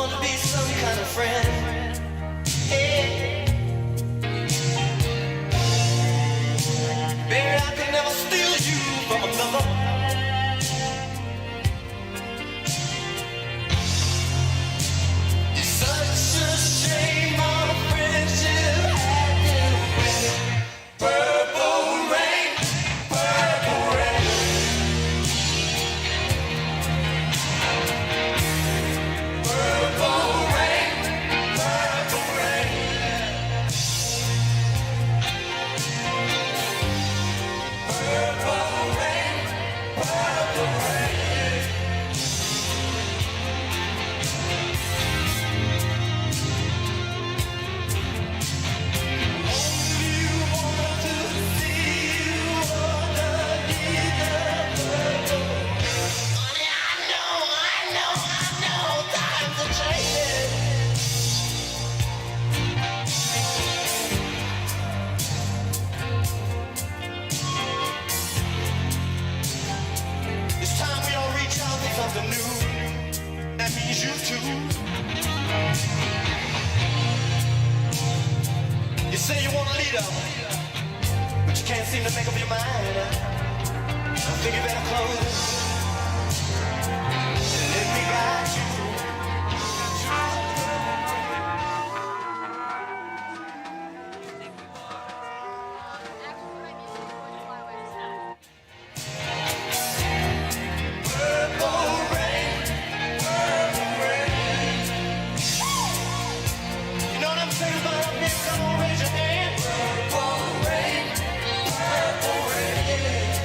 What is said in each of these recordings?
wanna be some kind of friend. Hey. Baby, I can never steal you from another. It's such a shame our friendship had to end. Purple rain, purple rain. Purple rain, purple rain. Purple rain, purple rain. Only want to see you underneath the purple. Honey, I know, times are changing. It's time we all reach out for something new. That means you too. You say you want a leader, but you can't seem to make up your mind. I think you better close and let me guide you. Purple rain, purple rain. You know what I'm saying about here? Come on, raise your hand. Purple rain, purple rain.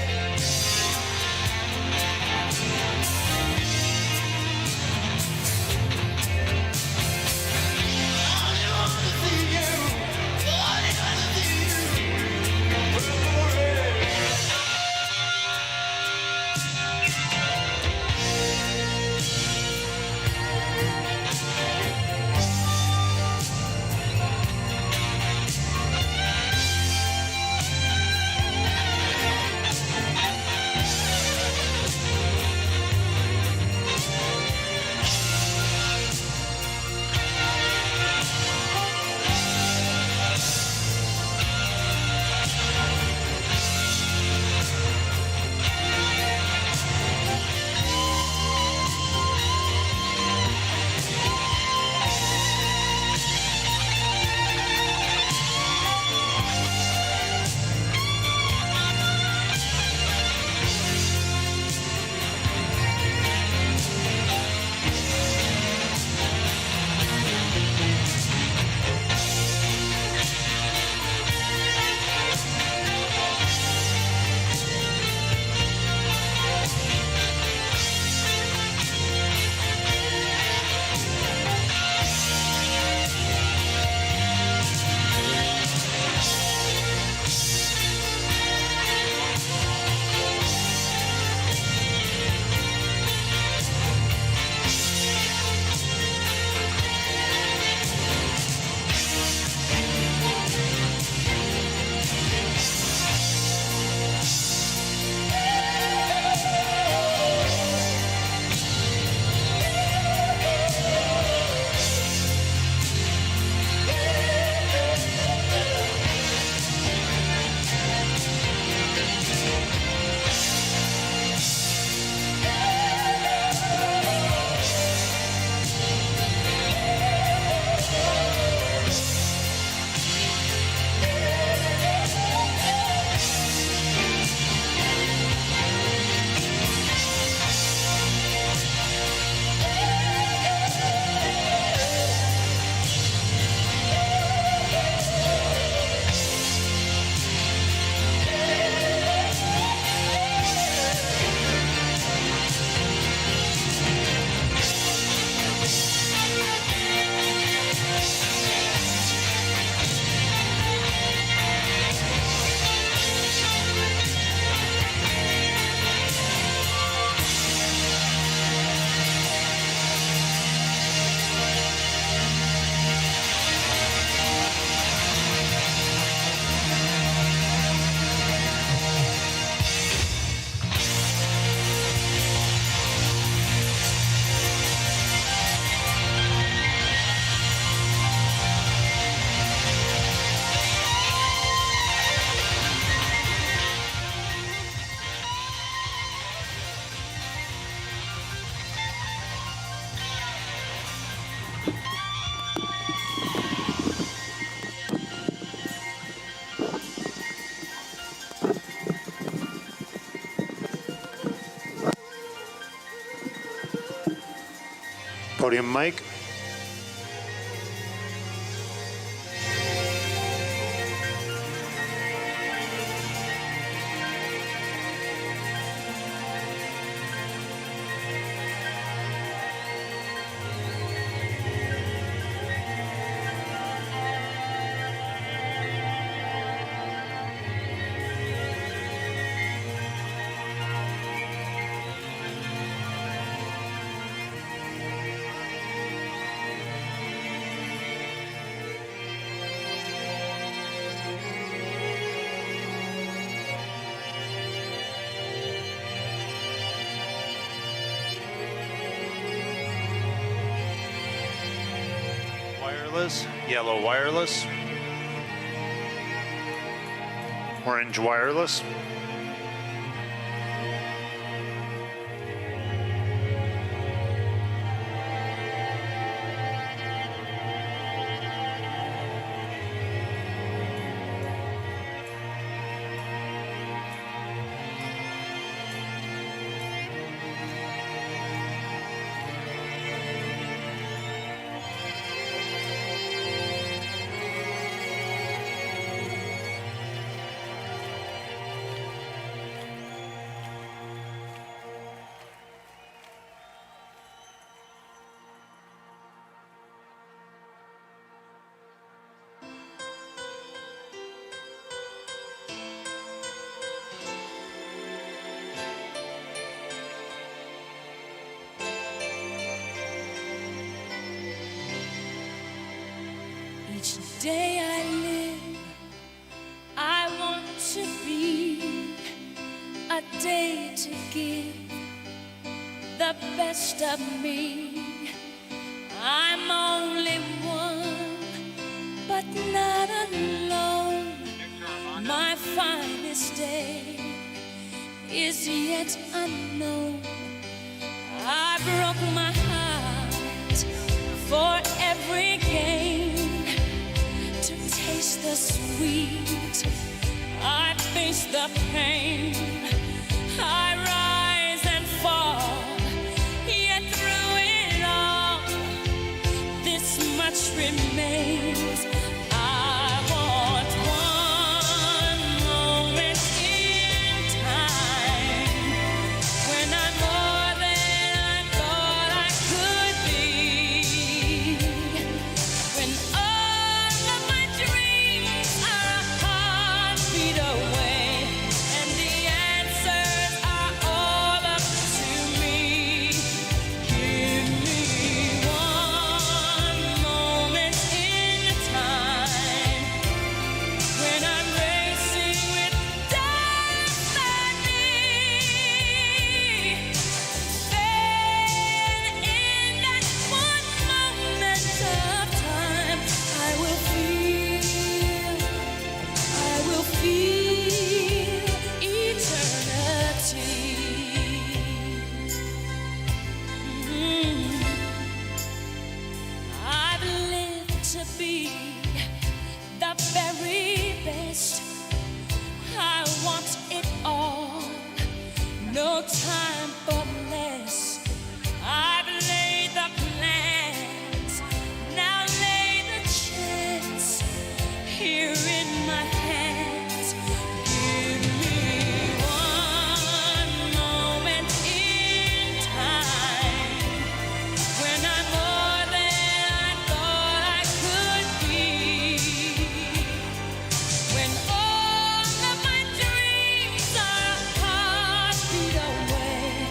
Podium mic. Wireless, yellow wireless, orange wireless. Each day I live, I want to be a day to give the best of me. I'm only one, but not alone. My finest day is yet unknown. I broke my heart for every gain. To taste the sweet, I face the pain. I rise and fall, yet through it all, this much remains. I want one moment in time when I'm more than I thought I could be. When all of my dreams are a heartbeat away, and the answers are all up to me. Give me one moment in time when I'm racing with destiny. Then in that one moment of time, I will feel eternity. I've lived to be the very best. I want it all, no time for less. I've laid the plans, now lay the chance here in my hands. Give me one moment in time when I'm more than I thought I could be. When all of my dreams are a heartbeat away,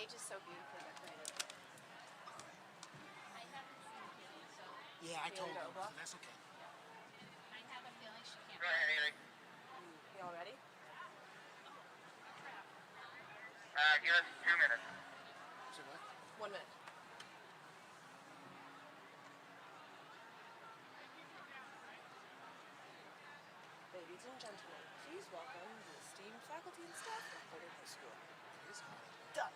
stage is so beautifully decorated. I haven't seen Kitty, so Yeah, I told go, him, so Buck? that's okay. I have a feeling she can't. Go ahead, Haley. Y'all ready? Give us 2 minutes. So what? 1 minute. Ladies and gentlemen, please welcome the esteemed faculty and staff of Boulder High School. It is hot. Done.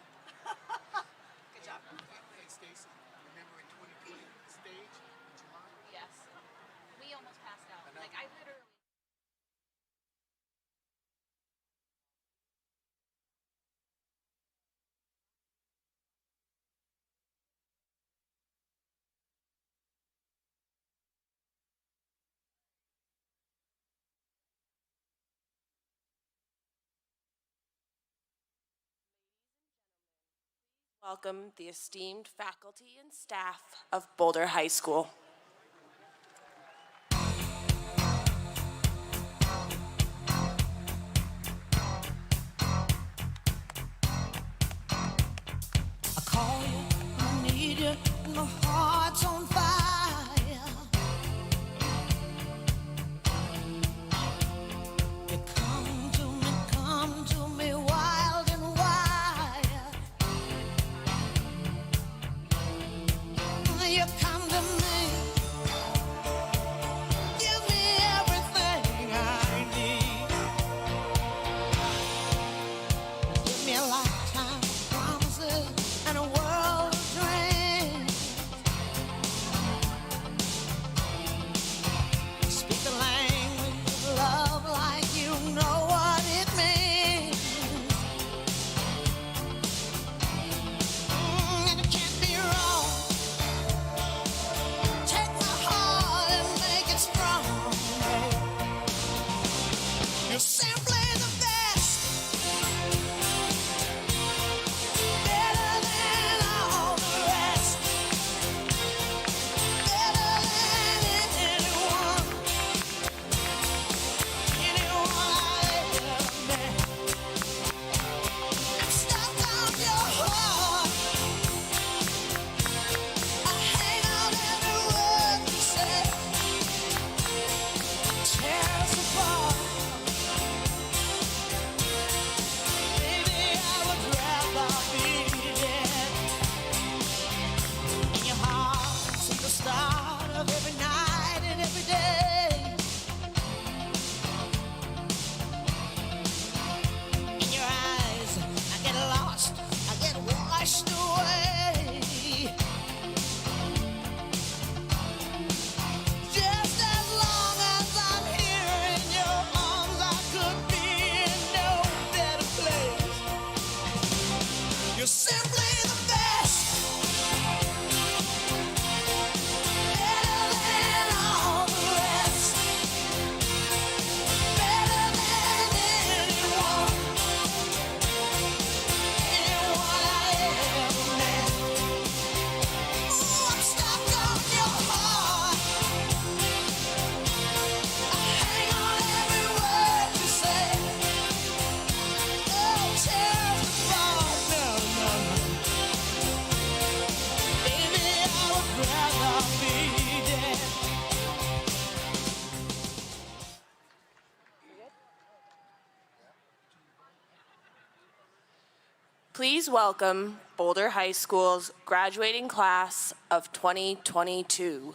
Good job. Hey, Stacy, remember in 2020, the stage in July? Yes. We almost passed out. I know. Like, I literally... Welcome the esteemed faculty and staff of Boulder High School. I call you, I need you, my heart's on fire. You come to me wild and wild. You come to me, give me everything I need. Give me a lifetime of promises and a world of dreams. Speak the language of love like you know what it means. And it can't be wrong. Take my heart and make it strong. You're simply the best. Better than all the rest. Better than anyone I ever met. I'm stuck on your heart. I hang on every word you say. Tear us apart. Baby, I would rather be dead. In your heart, see the start of every night and every day. In your eyes, I get lost, I get washed away. Just as long as I'm here in your arms, I could be in no better place. You're simply the best. Better than all the rest. Better than anyone I ever met. Ooh, I'm stuck on your heart. I hang on every word you say. Oh, tear us apart. No, no. Baby, I would rather be dead. Please welcome Boulder High School's graduating class of 2022.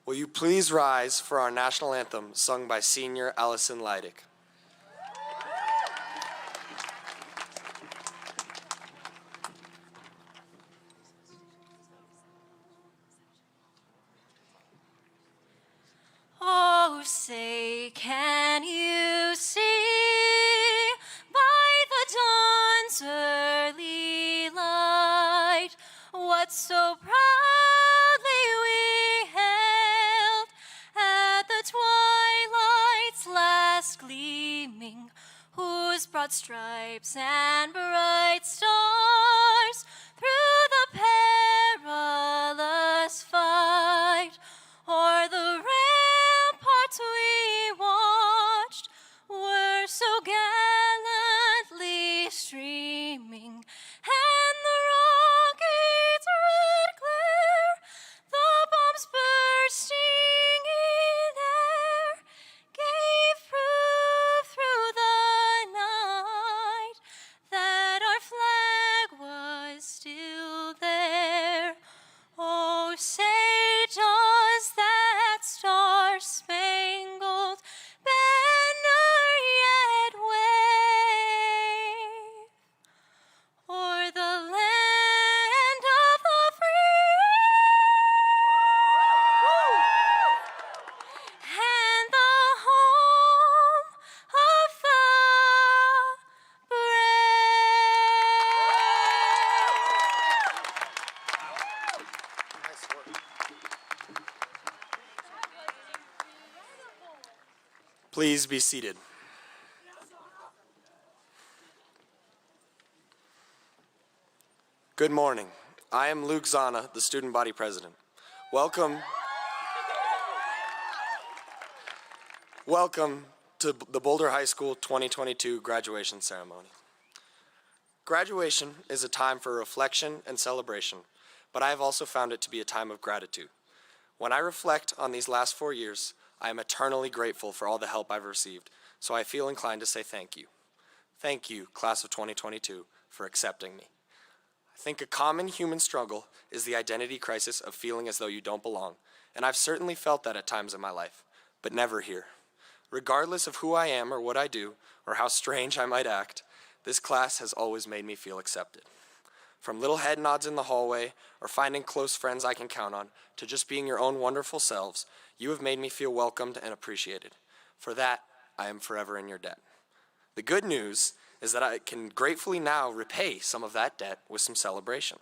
Will you please rise for our national anthem sung by senior Allison Leidick? Oh, say, can you see by the dawn's early light what so proudly we hailed at the twilight's last gleaming, whose broad stripes and bright stars through the perilous fight o'er the ramparts we watched were so gallantly streaming, and the rocket's red glare, the bombs bursting in air, gave proof through the night that our flag was still there. Oh, say does that star-spangled banner yet wave o'er the land of the free and the home of the Please be seated. Good morning. I am Luke Zana, the student body president. Welcome to the Boulder High School 2022 graduation ceremony. Graduation is a time for reflection and celebration, but I have also found it to be a time of gratitude. When I reflect on these last 4 years, I am eternally grateful for all the help I've received, so I feel inclined to say thank you. Thank you, class of 2022, for accepting me. I think a common human struggle is the identity crisis of feeling as though you don't belong, and I've certainly felt that at times in my life, but never here. Regardless of who I am or what I do, or how strange I might act, this class has always made me feel accepted. From little head nods in the hallway, or finding close friends I can count on, to just being your own wonderful selves, you have made me feel welcomed and appreciated. For that, I am forever in your debt. The good news is that I can gratefully now repay some of that debt with some celebration.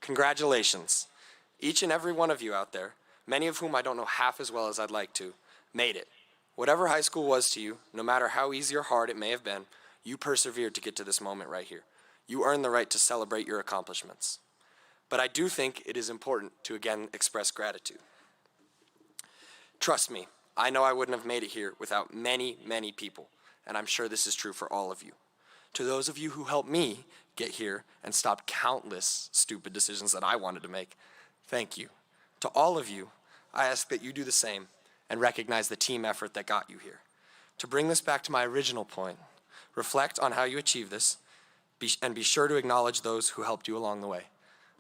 Congratulations. Each and every one of you out there, many of whom I don't know half as well as I'd like to, made it. Whatever high school was to you, no matter how easy or hard it may have been, you persevered to get to this moment right here. You earned the right to celebrate your accomplishments. But I do think it is important to again express gratitude. Trust me, I know I wouldn't have made it here without many, many people, and I'm sure this is true for all of you. To those of you who helped me get here and stop countless stupid decisions that I wanted to make, thank you. To all of you, I ask that you do the same and recognize the team effort that got you here. To bring this back to my original point, reflect on how you achieved this, and be sure to acknowledge those who helped you along the way.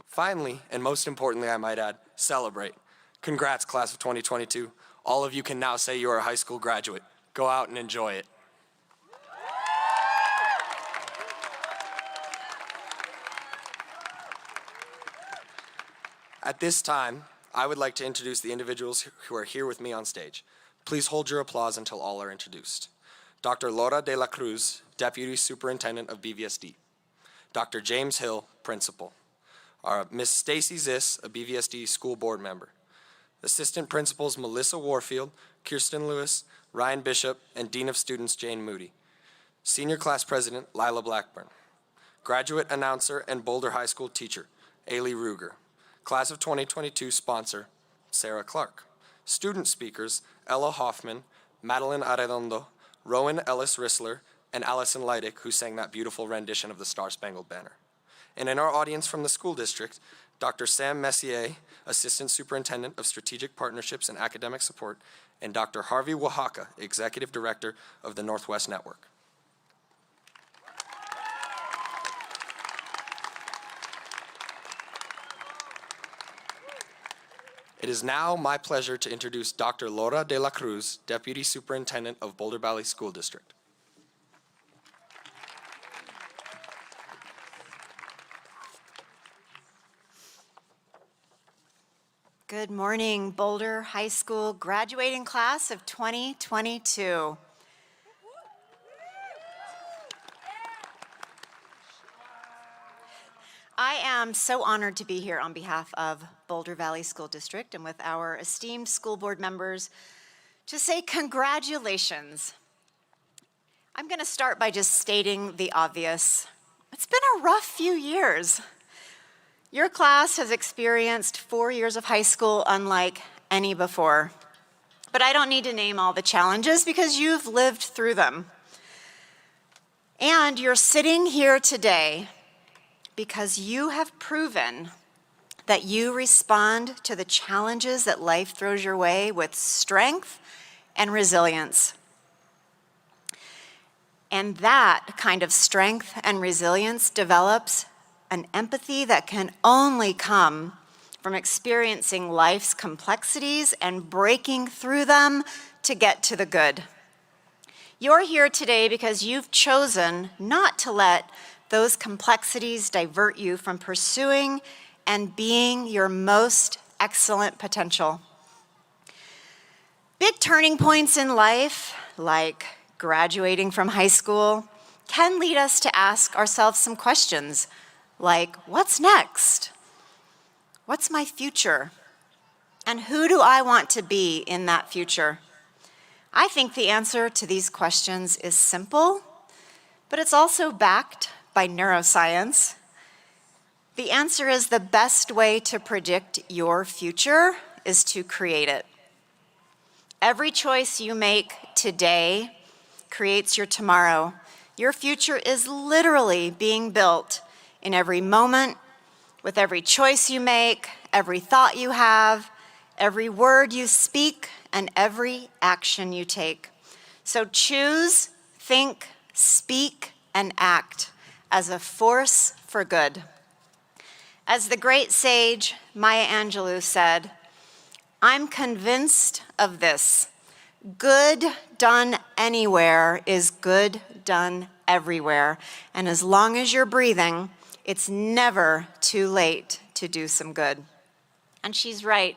Finally, and most importantly I might add, celebrate. Congrats, class of 2022. All of you can now say you are a high school graduate. Go out and enjoy it. At this time, I would like to introduce the individuals who are here with me on stage. Please hold your applause until all are introduced. Dr. Laura de la Cruz, Deputy Superintendent of BVSD. Dr. James Hill, Principal. Ms. Stacy Ziss, a BVSD School Board Member. Assistant Principals Melissa Warfield, Kirsten Lewis, Ryan Bishop, and Dean of Students Jane Moody. Senior Class President Lila Blackburn. Graduate Announcer and Boulder High School Teacher Ailey Ruger. Class of 2022 Sponsor Sarah Clark. Student Speakers Ella Hoffman, Madeline Arredondo, Rowan Ellis Rissler, and Allison Leidick, who sang that beautiful rendition of the Star-Spangled Banner. And in our audience from the school district, Dr. Sam Messier, Assistant Superintendent of Strategic Partnerships and Academic Support, and Dr. Harvey Oaxaca, Executive Director of the Northwest Network. It is now my pleasure to introduce Dr. Laura de la Cruz, Deputy Superintendent of Boulder Valley School District. Good morning, Boulder High School graduating class of 2022. I am so honored to be here on behalf of Boulder Valley School District and with our esteemed school board members to say congratulations. I'm going to start by just stating the obvious. It's been a rough few years. Your class has experienced 4 years of high school unlike any before. But I don't need to name all the challenges because you've lived through them. And you're sitting here today because you have proven that you respond to the challenges that life throws your way with strength and resilience. And that kind of strength and resilience develops an empathy that can only come from experiencing life's complexities and breaking through them to get to the good. You're here today because you've chosen not to let those complexities divert you from pursuing and being your most excellent potential. Big turning points in life, like graduating from high school, can lead us to ask ourselves some questions like, what's next? What's my future? And who do I want to be in that future? I think the answer to these questions is simple, but it's also backed by neuroscience. The answer is the best way to predict your future is to create it. Every choice you make today creates your tomorrow. Your future is literally being built in every moment, with every choice you make, every thought you have, every word you speak, and every action you take. So choose, think, speak, and act as a force for good. As the great sage Maya Angelou said, I'm convinced of this: good done anywhere is good done everywhere. And as long as you're breathing, it's never too late to do some good. And she's right.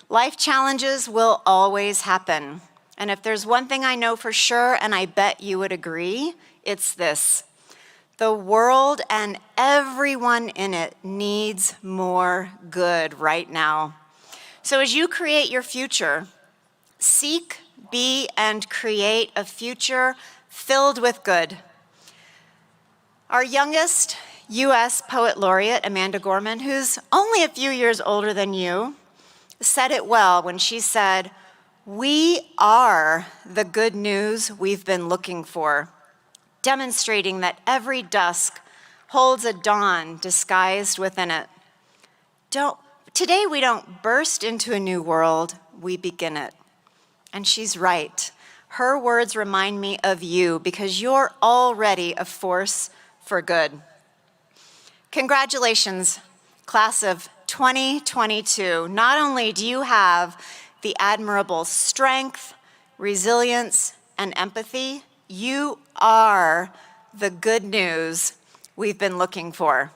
Life challenges will always happen. And if there's one thing I know for sure, and I bet you would agree, it's this: the world and everyone in it needs more good right now. So as you create your future, seek, be, and create a future filled with good. Our youngest U.S. Poet Laureate, Amanda Gorman, who's only a few years older than you, said it well when she said, "We are the good news we've been looking for," demonstrating that every dusk holds a dawn disguised within it. Today we don't burst into a new world, we begin it. And she's right. Her words remind me of you because you're already a force for good. Congratulations, class of 2022. Not only do you have the admirable strength, resilience, and empathy, you are the good news we've been looking for.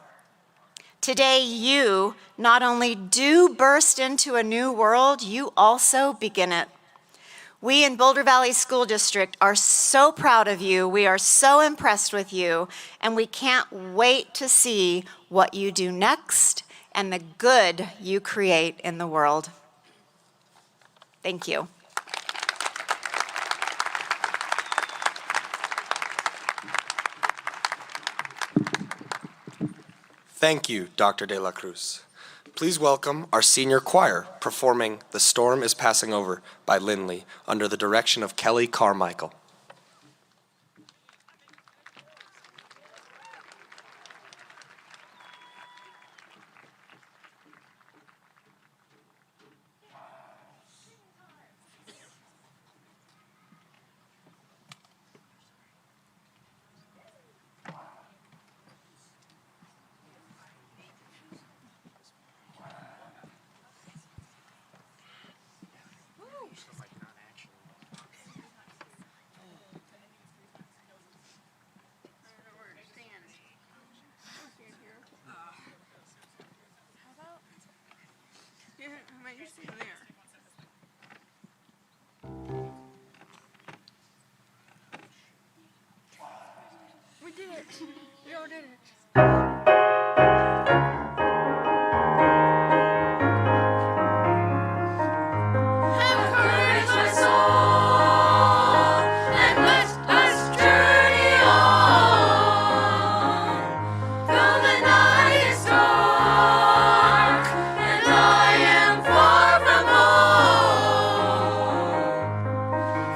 Today, you not only do burst into a new world, you also begin it. We in Boulder Valley School District are so proud of you, we are so impressed with you, and we can't wait to see what you do next and the good you create in the world. Thank you. Thank you, Dr. de la Cruz. Please welcome our senior choir performing "The Storm is Passing Over" by Lindley under the direction of Kelly Carmichael. We did it. We all did it. Encourage my soul and let us journey on. Though the night is dark and I am far from home,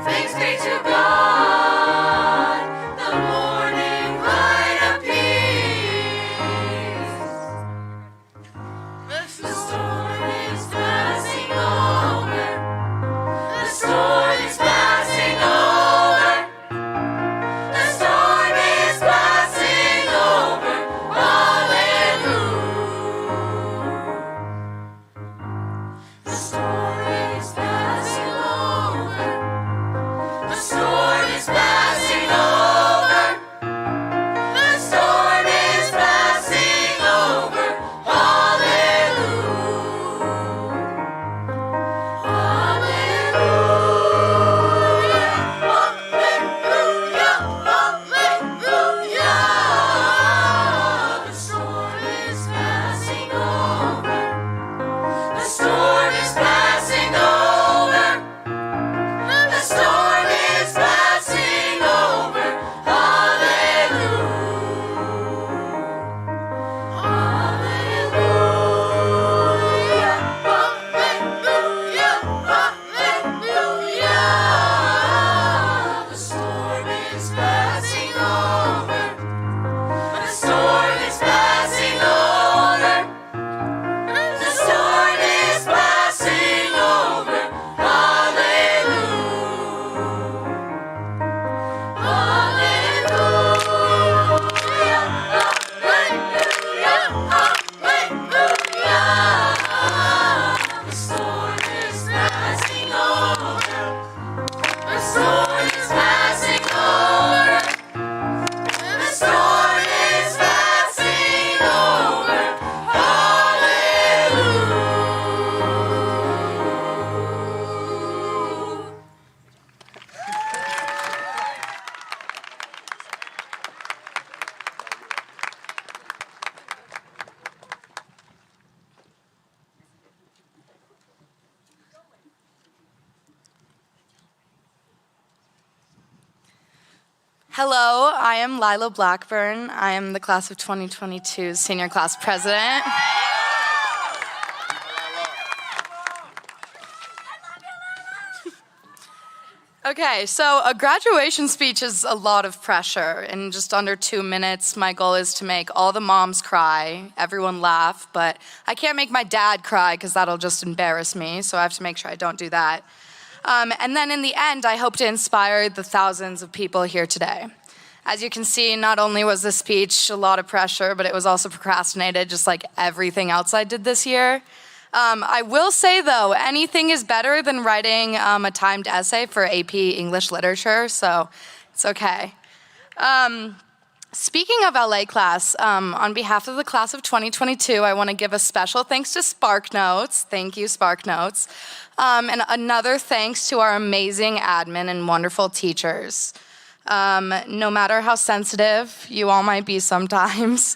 thanks be to God, the morning light appears. The storm is passing over. The storm is passing over. The storm is passing over. Hallelujah. The storm is passing over. The storm is passing over. The storm is passing over. The storm is passing over. The storm is passing over. The storm is passing over. The storm is passing over. The storm is passing over. The storm is passing over. Hallelujah. Hello, I am Lila Blackburn. I am the class of 2022 senior class president. Okay, so a graduation speech is a lot of pressure. In just under 2 minutes, my goal is to make all the moms cry, everyone laugh, but I can't make my dad cry because that'll just embarrass me, so I have to make sure I don't do that. And then in the end, I hope to inspire the thousands of people here today. As you can see, not only was this speech a lot of pressure, but it was also procrastinated, just like everything else I did this year. I will say, though, anything is better than writing a timed essay for AP English Literature, so it's okay. Speaking of LA class, on behalf of the class of 2022, I want to give a special thanks to SparkNotes. Thank you, SparkNotes. And another thanks to our amazing admin and wonderful teachers. No matter how sensitive you all might be sometimes,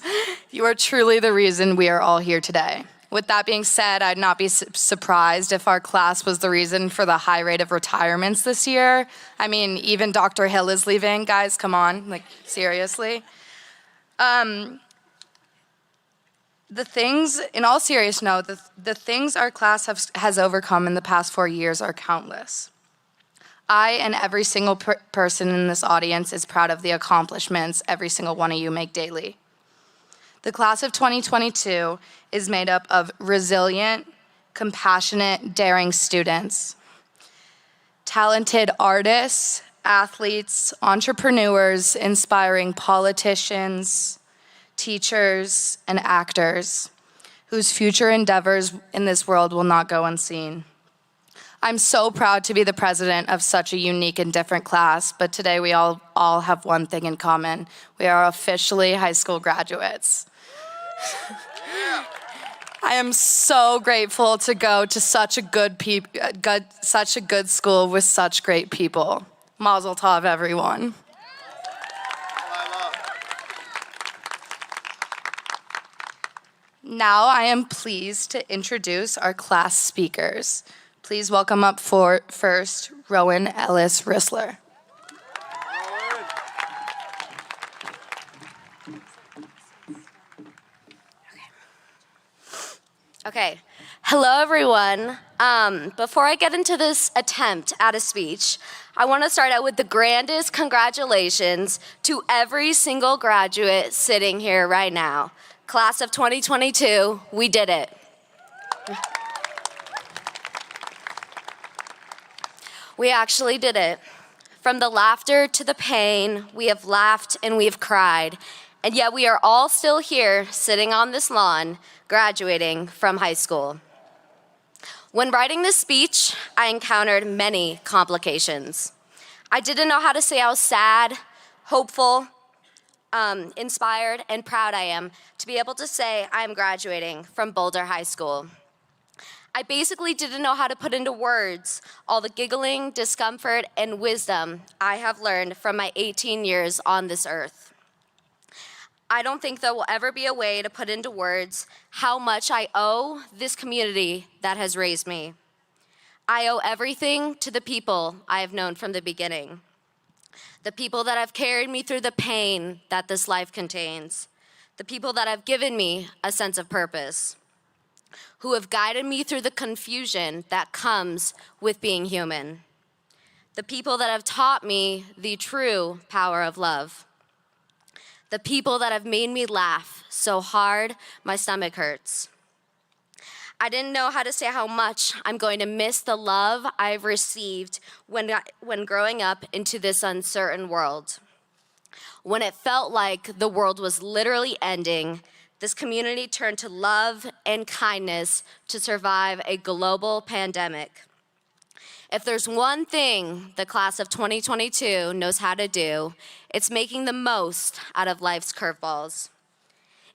you are truly the reason we are all here today. With that being said, I'd not be surprised if our class was the reason for the high rate of retirements this year. I mean, even Dr. Hill is leaving. Guys, come on, like, seriously. In all serious note, the things our class has overcome in the past 4 years are countless. I and every single person in this audience is proud of the accomplishments every single one of you make daily. The class of 2022 is made up of resilient, compassionate, daring students, talented artists, athletes, entrepreneurs, inspiring politicians, teachers, and actors whose future endeavors in this world will not go unseen. I'm so proud to be the president of such a unique and different class, but today we all have one thing in common. We are officially high school graduates. I am so grateful to go to such a good school with such great people. Mazel tov, everyone. Now I am pleased to introduce our class speakers. Please welcome up for first Rowan Ellis Rissler. Okay. Hello, everyone. Before I get into this attempt at a speech, I want to start out with the grandest congratulations to every single graduate sitting here right now. Class of 2022, we did it. We actually did it. From the laughter to the pain, we have laughed and we have cried. And yet we are all still here, sitting on this lawn, graduating from high school. When writing this speech, I encountered many complications. I didn't know how to say how sad, hopeful, inspired, and proud I am to be able to say I am graduating from Boulder High School. I basically didn't know how to put into words all the giggling, discomfort, and wisdom I have learned from my 18 years on this earth. I don't think there will ever be a way to put into words how much I owe this community that has raised me. I owe everything to the people I have known from the beginning. The people that have carried me through the pain that this life contains. The people that have given me a sense of purpose. Who have guided me through the confusion that comes with being human. The people that have taught me the true power of love. The people that have made me laugh so hard my stomach hurts. I didn't know how to say how much I'm going to miss the love I've received when growing up into this uncertain world. When it felt like the world was literally ending, this community turned to love and kindness to survive a global pandemic. If there's one thing the class of 2022 knows how to do, it's making the most out of life's curveballs.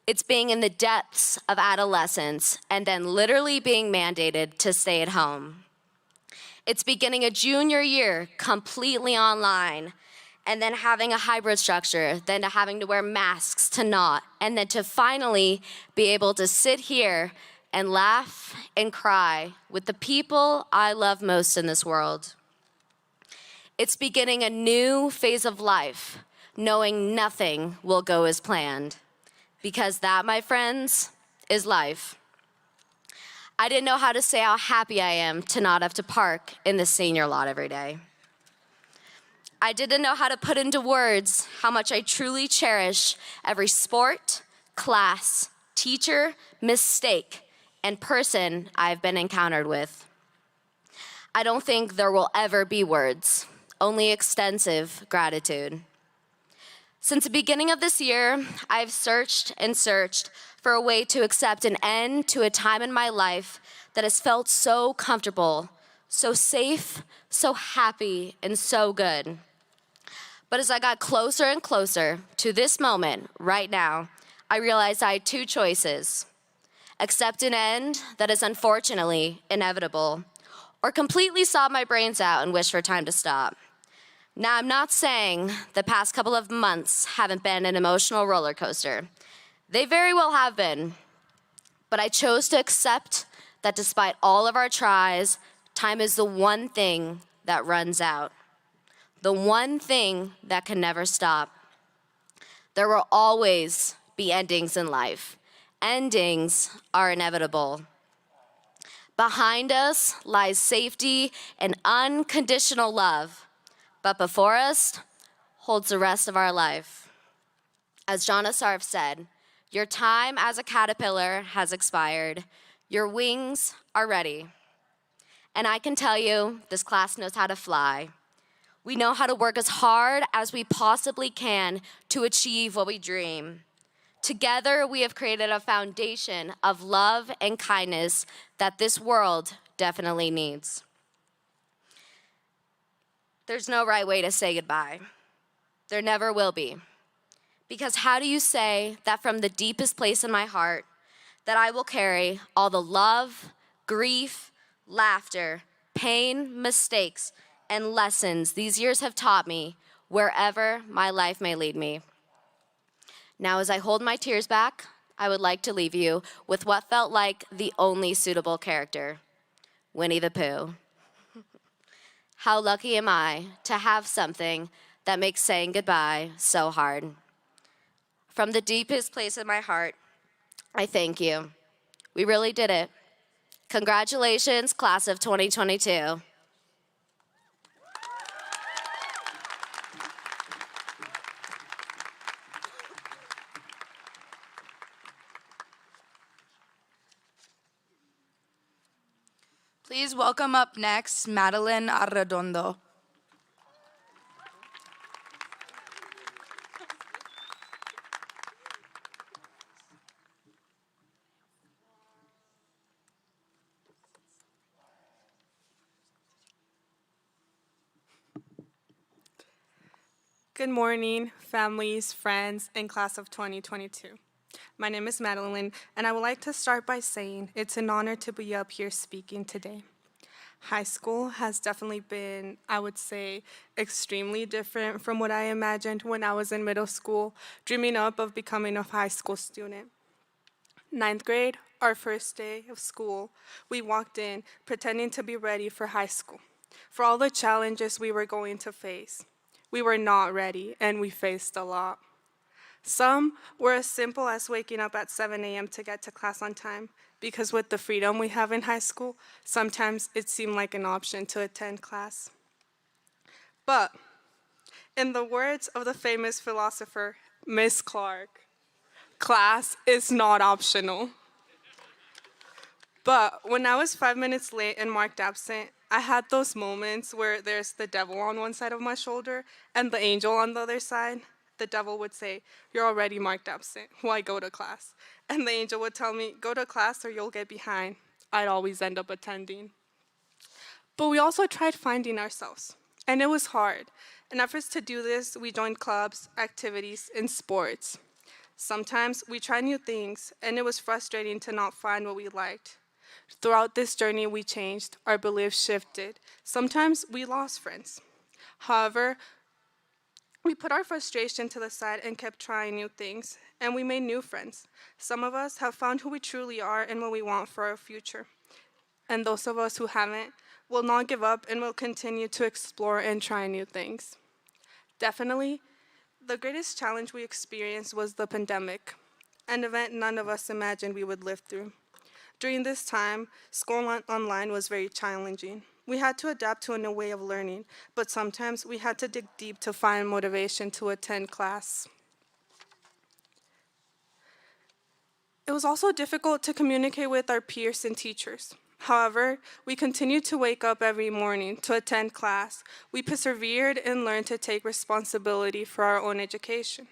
It's being in the depths of adolescence and then literally being mandated to stay at home. It's beginning a junior year completely online and then having a hybrid structure, then to having to wear masks to not, and then to finally be able to sit here and laugh and cry with the people I love most in this world. It's beginning a new phase of life, knowing nothing will go as planned. Because that, my friends, is life. I didn't know how to say how happy I am to not have to park in the senior lot every day. I didn't know how to put into words how much I truly cherish every sport, class, teacher, mistake, and person I've been encountered with. I don't think there will ever be words, only extensive gratitude. Since the beginning of this year, I've searched and searched for a way to accept an end to a time in my life that has felt so comfortable, so safe, so happy, and so good. But as I got closer and closer to this moment right now, I realized I had two choices. Accept an end that is unfortunately inevitable, or completely sob my brains out and wish for time to stop. Now, I'm not saying the past couple of months haven't been an emotional roller coaster. They very well have been. But I chose to accept that despite all of our tries, time is the one thing that runs out. The one thing that can never stop. There will always be endings in life. Endings are inevitable. Behind us lies safety and unconditional love. But before us holds the rest of our life. As John Asarf said, your time as a caterpillar has expired. Your wings are ready. And I can tell you, this class knows how to fly. We know how to work as hard as we possibly can to achieve what we dream. Together, we have created a foundation of love and kindness that this world definitely needs. There's no right way to say goodbye. There never will be. Because how do you say that from the deepest place in my heart that I will carry all the love, grief, laughter, pain, mistakes, and lessons these years have taught me wherever my life may lead me. Now, as I hold my tears back, I would like to leave you with what felt like the only suitable character, Winnie the Pooh. How lucky am I to have something that makes saying goodbye so hard. From the deepest place in my heart, I thank you. We really did it. Congratulations, class of 2022. Please welcome up next Madeline Arredondo. Good morning, families, friends, and class of 2022. My name is Madeline, and I would like to start by saying it's an honor to be up here speaking today. High school has definitely been, I would say, extremely different from what I imagined when I was in middle school, dreaming up of becoming a high school student. Ninth grade, our first day of school, we walked in pretending to be ready for high school, for all the challenges we were going to face. We were not ready, and we faced a lot. Some were as simple as waking up at 7 a.m. to get to class on time, because with the freedom we have in high school, sometimes it seemed like an option to attend class. But, in the words of the famous philosopher, Miss Clark, class is not optional. But when I was 5 minutes late and marked absent, I had those moments where there's the devil on one side of my shoulder and the angel on the other side. The devil would say, "You're already marked absent. Why go to class?" And the angel would tell me, "Go to class or you'll get behind." I'd always end up attending. But we also tried finding ourselves, and it was hard. In efforts to do this, we joined clubs, activities, and sports. Sometimes we tried new things, and it was frustrating to not find what we liked. Throughout this journey, we changed, our beliefs shifted. Sometimes we lost friends. However, we put our frustration to the side and kept trying new things, and we made new friends. Some of us have found who we truly are and what we want for our future. And those of us who haven't will not give up and will continue to explore and try new things. Definitely, the greatest challenge we experienced was the pandemic, an event none of us imagined we would live through. During this time, school online was very challenging. We had to adapt to a new way of learning, but sometimes we had to dig deep to find motivation to attend class. It was also difficult to communicate with our peers and teachers. However, we continued to wake up every morning to attend class. We persevered and learned to take responsibility for our own education.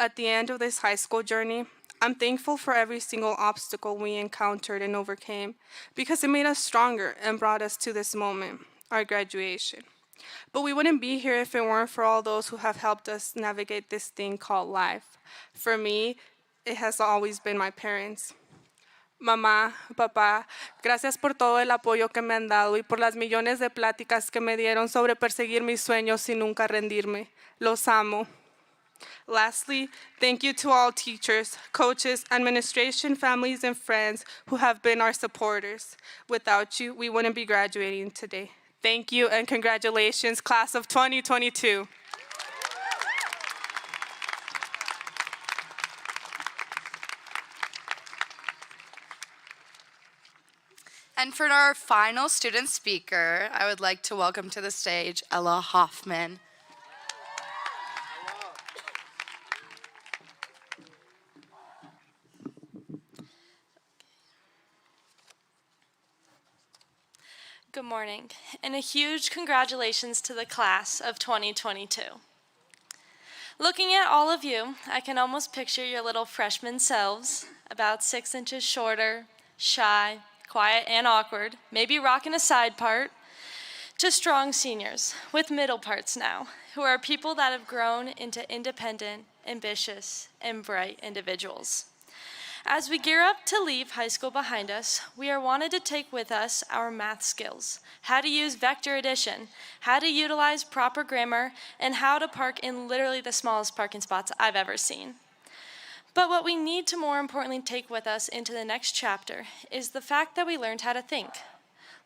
At the end of this high school journey, I'm thankful for every single obstacle we encountered and overcame, because it made us stronger and brought us to this moment, our graduation. But we wouldn't be here if it weren't for all those who have helped us navigate this thing called life. For me, it has always been my parents. Mamá, papá, gracias por todo el apoyo que me han dado y por las millones de pláticas que me dieron sobre perseguir mis sueños y nunca rendirme. Los amo. Lastly, thank you to all teachers, coaches, administration, families, and friends who have been our supporters. Without you, we wouldn't be graduating today. Thank you and congratulations, class of 2022. And for our final student speaker, I would like to welcome to the stage Ella Hoffman. Good morning, and a huge congratulations to the class of 2022. Looking at all of you, I can almost picture your little freshman selves, about 6 inches shorter, shy, quiet, and awkward, maybe rocking a side part, to strong seniors with middle parts now, who are people that have grown into independent, ambitious, and bright individuals. As we gear up to leave high school behind us, we are wanted to take with us our math skills, how to use vector addition, how to utilize proper grammar, and how to park in literally the smallest parking spots I've ever seen. But what we need to more importantly take with us into the next chapter is the fact that we learned how to think.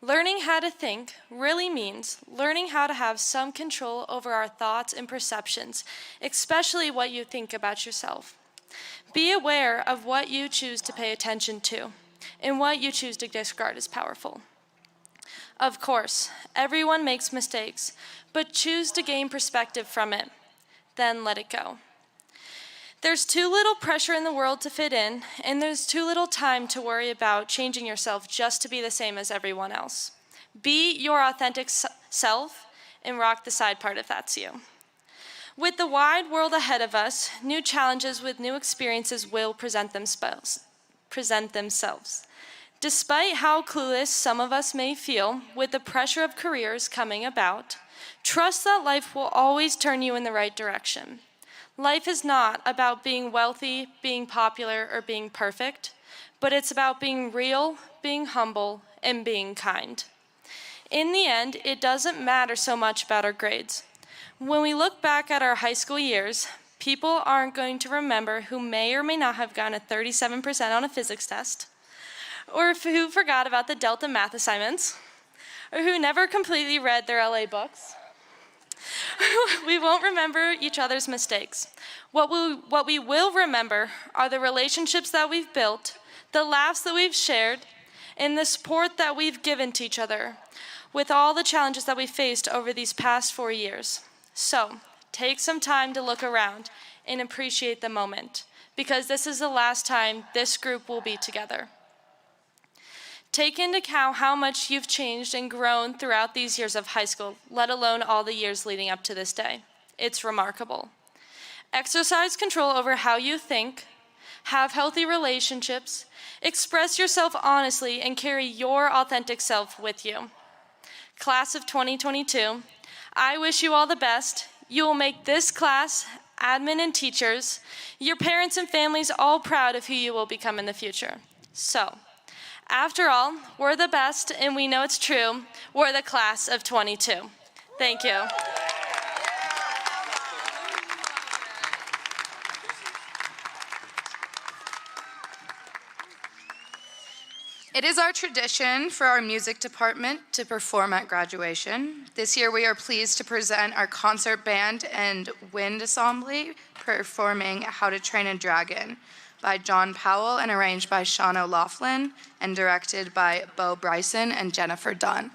Learning how to think really means learning how to have some control over our thoughts and perceptions, especially what you think about yourself. Be aware of what you choose to pay attention to and what you choose to discard as powerful. Of course, everyone makes mistakes, but choose to gain perspective from it, then let it go. There's too little pressure in the world to fit in, and there's too little time to worry about changing yourself just to be the same as everyone else. Be your authentic self and rock the side part if that's you. With the wide world ahead of us, new challenges with new experiences will present themselves. Despite how clueless some of us may feel with the pressure of careers coming about, trust that life will always turn you in the right direction. Life is not about being wealthy, being popular, or being perfect, but it's about being real, being humble, and being kind. In the end, it doesn't matter so much about our grades. When we look back at our high school years, people aren't going to remember who may or may not have gotten a 37% on a physics test, or who forgot about the Delta math assignments, or who never completely read their LA books. We won't remember each other's mistakes. What we will remember are the relationships that we've built, the laughs that we've shared, and the support that we've given to each other with all the challenges that we faced over these past 4 years. So, take some time to look around and appreciate the moment, because this is the last time this group will be together. Take into account how much you've changed and grown throughout these years of high school, let alone all the years leading up to this day. It's remarkable. Exercise control over how you think, have healthy relationships, express yourself honestly, and carry your authentic self with you. Class of 2022, I wish you all the best. You will make this class, admin and teachers, your parents and families all proud of who you will become in the future. So, after all, we're the best, and we know it's true. We're the class of 22. Thank you. It is our tradition for our music department to perform at graduation. This year we are pleased to present our concert band and wind ensemble performing How to Train a Dragon by John Powell and arranged by Sean O'Laughlin and directed by Bo Bryson and Jennifer Dunn.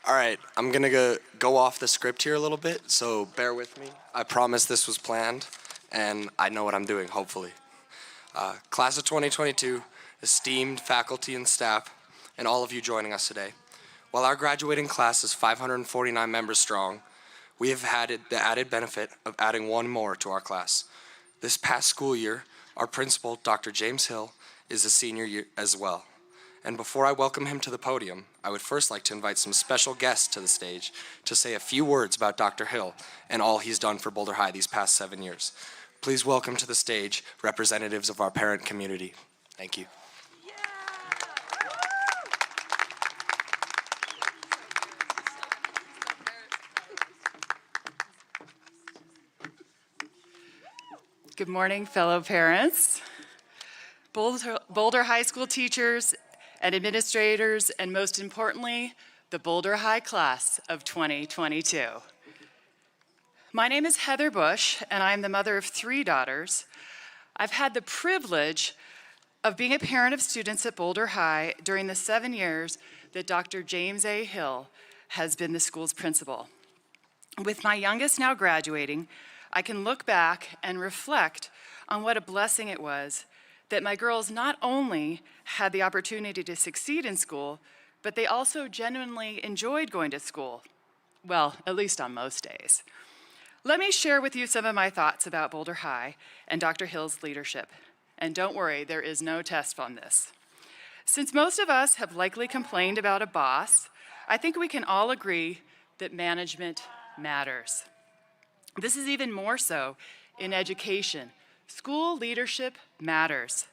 All right, I'm gonna go off the script here a little bit, so bear with me. I promise this was planned, and I know what I'm doing, hopefully. Class of 2022, esteemed faculty and staff, and all of you joining us today. While our graduating class is 549 members strong, we have had the added benefit of adding one more to our class. This past school year, our principal, Dr. James Hill, is a senior year as well. And before I welcome him to the podium, I would first like to invite some special guests to the stage to say a few words about Dr. Hill and all he's done for Boulder High these past 7 years. Please welcome to the stage representatives of our parent community. Thank you. Good morning, fellow parents, Boulder High School teachers and administrators, and most importantly, the Boulder High class of 2022. My name is Heather Bush, and I am the mother of 3 daughters. I've had the privilege of being a parent of students at Boulder High during the 7 years that Dr. James A. Hill has been the school's principal. With my youngest now graduating, I can look back and reflect on what a blessing it was that my girls not only had the opportunity to succeed in school, but they also genuinely enjoyed going to school. Well, at least on most days. Let me share with you some of my thoughts about Boulder High and Dr. Hill's leadership. And don't worry, there is no test on this. Since most of us have likely complained about a boss, I think we can all agree that management matters. This is even more so in education. School leadership matters.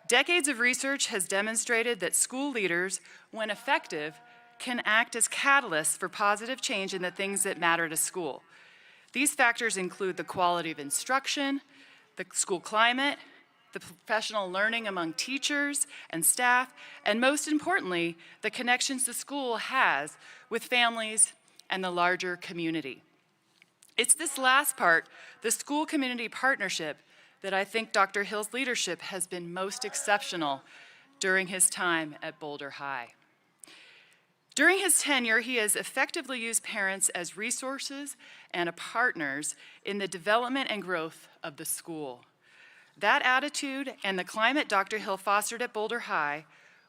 Decades of research has demonstrated that school leaders, when effective, can act as catalysts for positive change in the things that matter to school. These factors include the quality of instruction, the school climate, the professional learning among teachers and staff, and most importantly, the connections the school has with families and the larger community. It's this last part, the school-community partnership, that I think Dr. Hill's leadership has been most exceptional during his time at Boulder High. During his tenure, he has effectively used parents as resources and partners in the development and growth of the school. That attitude and the climate Dr. Hill fostered at Boulder High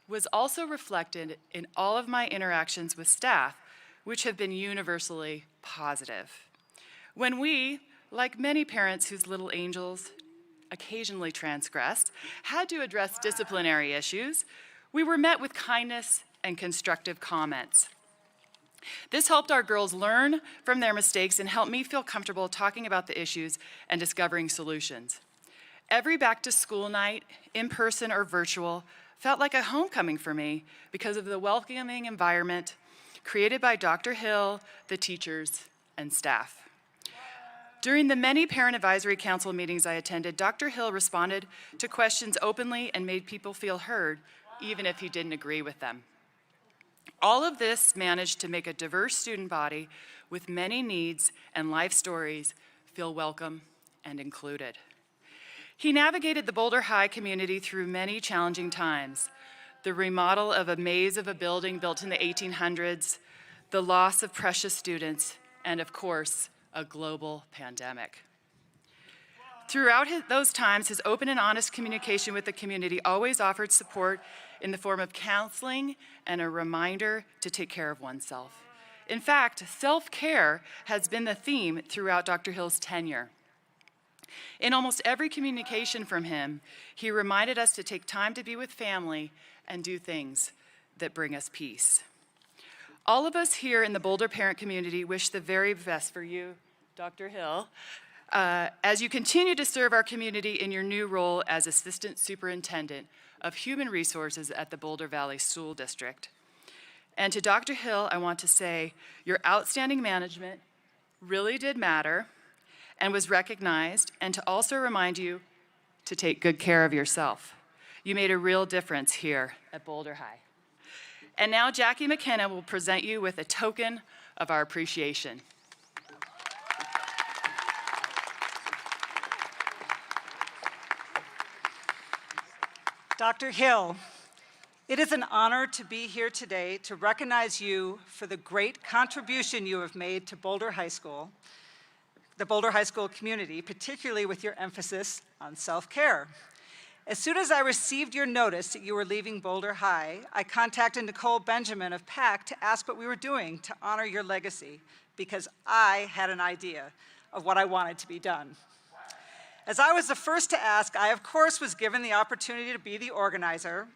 was also reflected in all of my interactions with staff, which have been universally positive. When we, like many parents whose little angels occasionally transgressed, had to address disciplinary issues, we were met with kindness and constructive comments. This helped our girls learn from their mistakes and helped me feel comfortable talking about the issues and discovering solutions. Every back to school night, in person or virtual, felt like a homecoming for me because of the welcoming environment created by Dr. Hill, the teachers, and staff. During the many Parent Advisory Council meetings I attended, Dr. Hill responded to questions openly and made people feel heard, even if he didn't agree with them. All of this managed to make a diverse student body with many needs and life stories feel welcome and included. He navigated the Boulder High community through many challenging times: the remodel of a maze of a building built in the 1800s, the loss of precious students, and of course, a global pandemic. Throughout those times, his open and honest communication with the community always offered support in the form of counseling and a reminder to take care of oneself. In fact, self-care has been the theme throughout Dr. Hill's tenure. In almost every communication from him, he reminded us to take time to be with family and do things that bring us peace. All of us here in the Boulder parent community wish the very best for you, Dr. Hill, as you continue to serve our community in your new role as Assistant Superintendent of Human Resources at the Boulder Valley School District. And to Dr. Hill, I want to say your outstanding management really did matter and was recognized, and to also remind you to take good care of yourself. You made a real difference here at Boulder High. And now Jackie McKenna will present you with a token of our appreciation. Dr. Hill, it is an honor to be here today to recognize you for the great contribution you have made to Boulder High School, the Boulder High School community, particularly with your emphasis on self-care. As soon as I received your notice that you were leaving Boulder High, I contacted Nicole Benjamin of PAC to ask what we were doing to honor your legacy, because I had an idea of what I wanted to be done. As I was the first to ask, I of course was given the opportunity to be the organizer,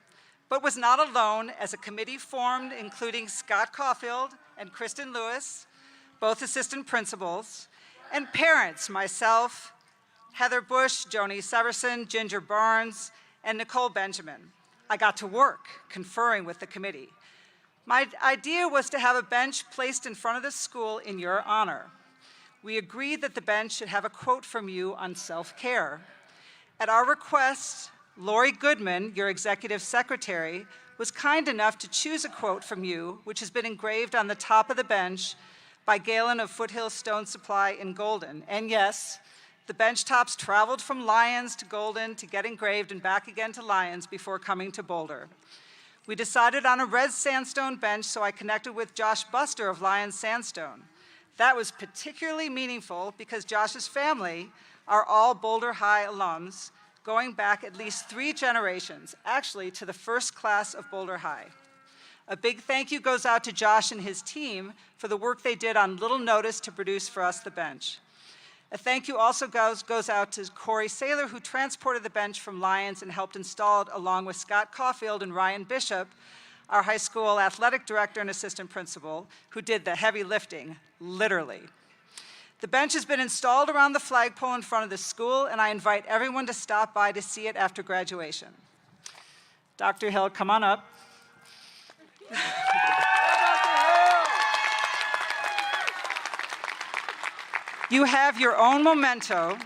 but was not alone, as a committee formed including Scott Caulfield and Kristen Lewis, both assistant principals, and parents, myself, Heather Bush, Joni Severson, Ginger Barnes, and Nicole Benjamin. I got to work conferring with the committee. My idea was to have a bench placed in front of the school in your honor. We agreed that the bench should have a quote from you on self-care. At our request, Lori Goodman, your executive secretary, was kind enough to choose a quote from you, which has been engraved on the top of the bench by Galen of Foothill Stone Supply in Golden. And yes, the bench tops traveled from Lyons to Golden to get engraved and back again to Lyons before coming to Boulder. We decided on a red sandstone bench, so I connected with Josh Buster of Lyons Sandstone. That was particularly meaningful because Josh's family are all Boulder High alums, going back at least 3 generations, actually to the first class of Boulder High. A big thank you goes out to Josh and his team for the work they did on little notice to produce for us the bench. A thank you also goes out to Corey Saylor, who transported the bench from Lyons and helped install it along with Scott Caulfield and Ryan Bishop, our high school athletic director and assistant principal, who did the heavy lifting, literally. The bench has been installed around the flagpole in front of the school, and I invite everyone to stop by to see it after graduation. Dr. Hill, come on up. You have your own memento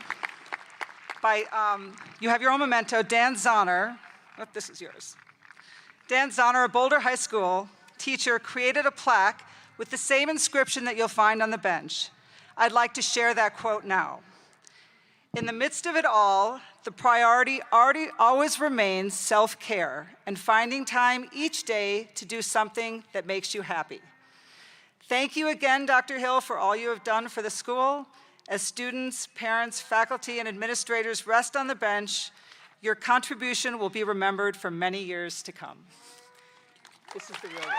Dan Zahner. Oh, this is yours. Dan Zahner, a Boulder High School teacher, created a plaque with the same inscription that you'll find on the bench. I'd like to share that quote now. In the midst of it all, the priority always remains self-care and finding time each day to do something that makes you happy. Thank you again, Dr. Hill, for all you have done for the school. As students, parents, faculty, and administrators rest on the bench, your contribution will be remembered for many years to come. This is the real one.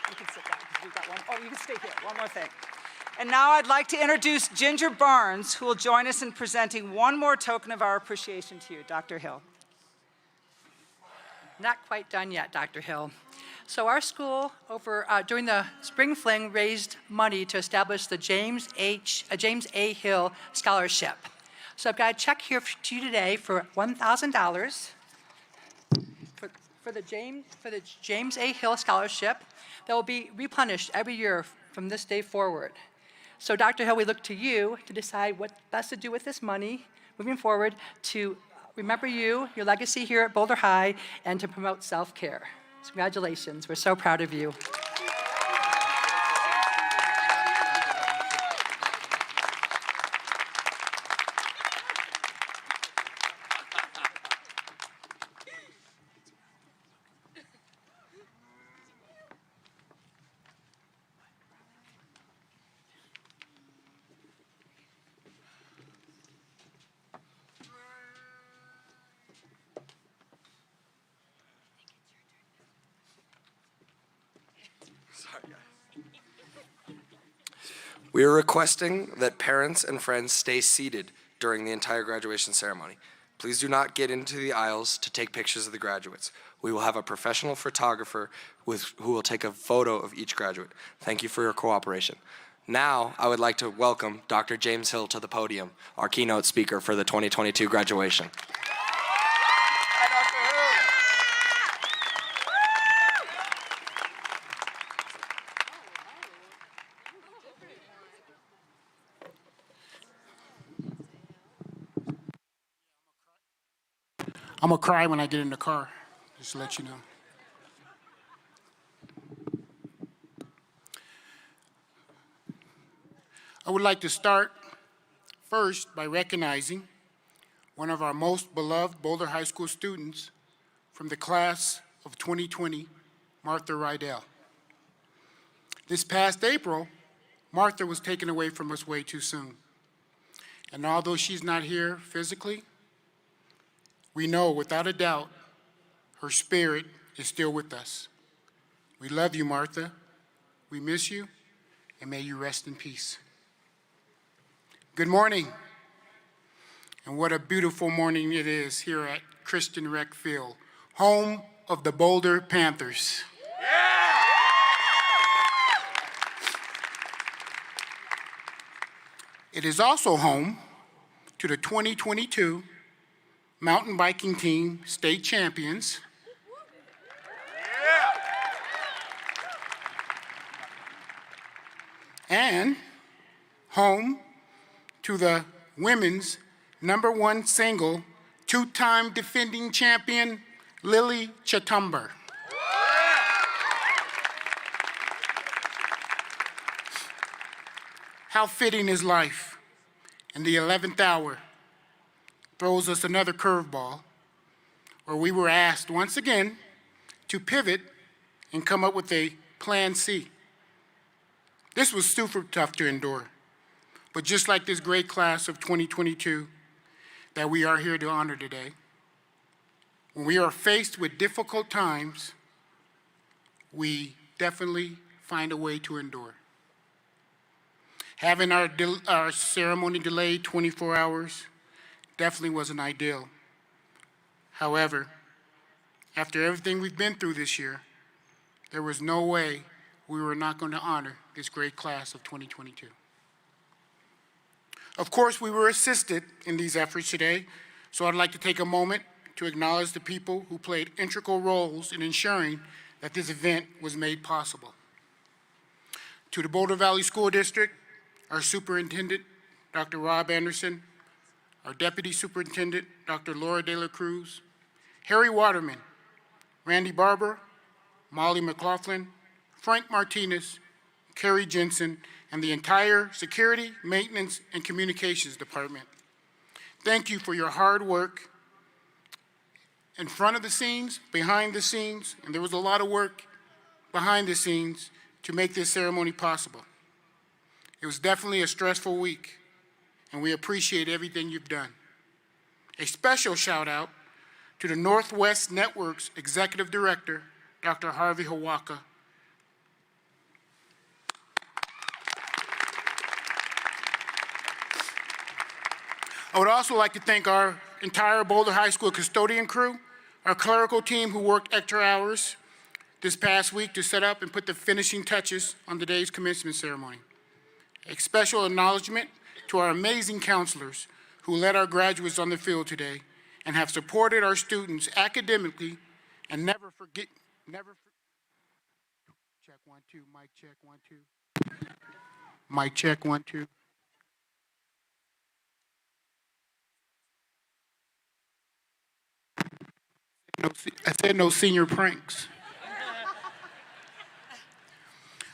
You can sit down because we've got one. Oh, you can stay here. One more thing. And now I'd like to introduce Ginger Barnes, who will join us in presenting one more token of our appreciation to you, Dr. Hill. Not quite done yet, Dr. Hill. So our school, during the Spring Fling, raised money to establish the James A. Hill Scholarship. So I've got a check here to you today for $1,000 for the James A. Hill Scholarship that will be replenished every year from this day forward. So Dr. Hill, we look to you to decide what best to do with this money moving forward to remember you, your legacy here at Boulder High, and to promote self-care. So congratulations, we're so proud of you. We are requesting that parents and friends stay seated during the entire graduation ceremony. Please do not get into the aisles to take pictures of the graduates. We will have a professional photographer who will take a photo of each graduate. Thank you for your cooperation. Now, I would like to welcome Dr. James Hill to the podium, our keynote speaker for the 2022 graduation. I'm gonna cry when I get in the car, just to let you know. I would like to start first by recognizing one of our most beloved Boulder High School students from the class of 2020, Martha Rydell. This past April, Martha was taken away from us way too soon. And although she's not here physically, we know without a doubt her spirit is still with us. We love you, Martha. We miss you, and may you rest in peace. Good morning. And what a beautiful morning it is here at Christian Rec Field, home of the Boulder Panthers. It is also home to the 2022 mountain biking team state champions. And home to the women's #1 single, two-time defending champion, Lily Chatumber. How fitting is life, in the 11th hour, throws us another curveball, where we were asked once again to pivot and come up with a plan C. This was super tough to endure, but just like this great class of 2022 that we are here to honor today, when we are faced with difficult times, we definitely find a way to endure. Having our ceremony delayed 24 hours definitely wasn't ideal. However, after everything we've been through this year, there was no way we were not going to honor this great class of 2022. Of course, we were assisted in these efforts today, so I'd like to take a moment to acknowledge the people who played integral roles in ensuring that this event was made possible. To the Boulder Valley School District, our Superintendent, Dr. Rob Anderson, our Deputy Superintendent, Dr. Laura De La Cruz, Harry Waterman, Randy Barber, Molly McLaughlin, Frank Martinez, Kerry Jensen, and the entire Security, Maintenance, and Communications Department. Thank you for your hard work in front of the scenes, behind the scenes, and there was a lot of work behind the scenes to make this ceremony possible. It was definitely a stressful week, and we appreciate everything you've done. A special shout out to the Northwest Network's Executive Director, Dr. Harvey Hawaka. would also like to thank our entire Boulder High School custodian crew, our clerical team who worked extra hours this past week to set up and put the finishing touches on today's commencement ceremony. A special acknowledgement to our amazing counselors who led our graduates on the field today and have supported our students academically and never forget, check 1, 2, mic check 1, 2. Mic check 1, 2. I said no senior pranks.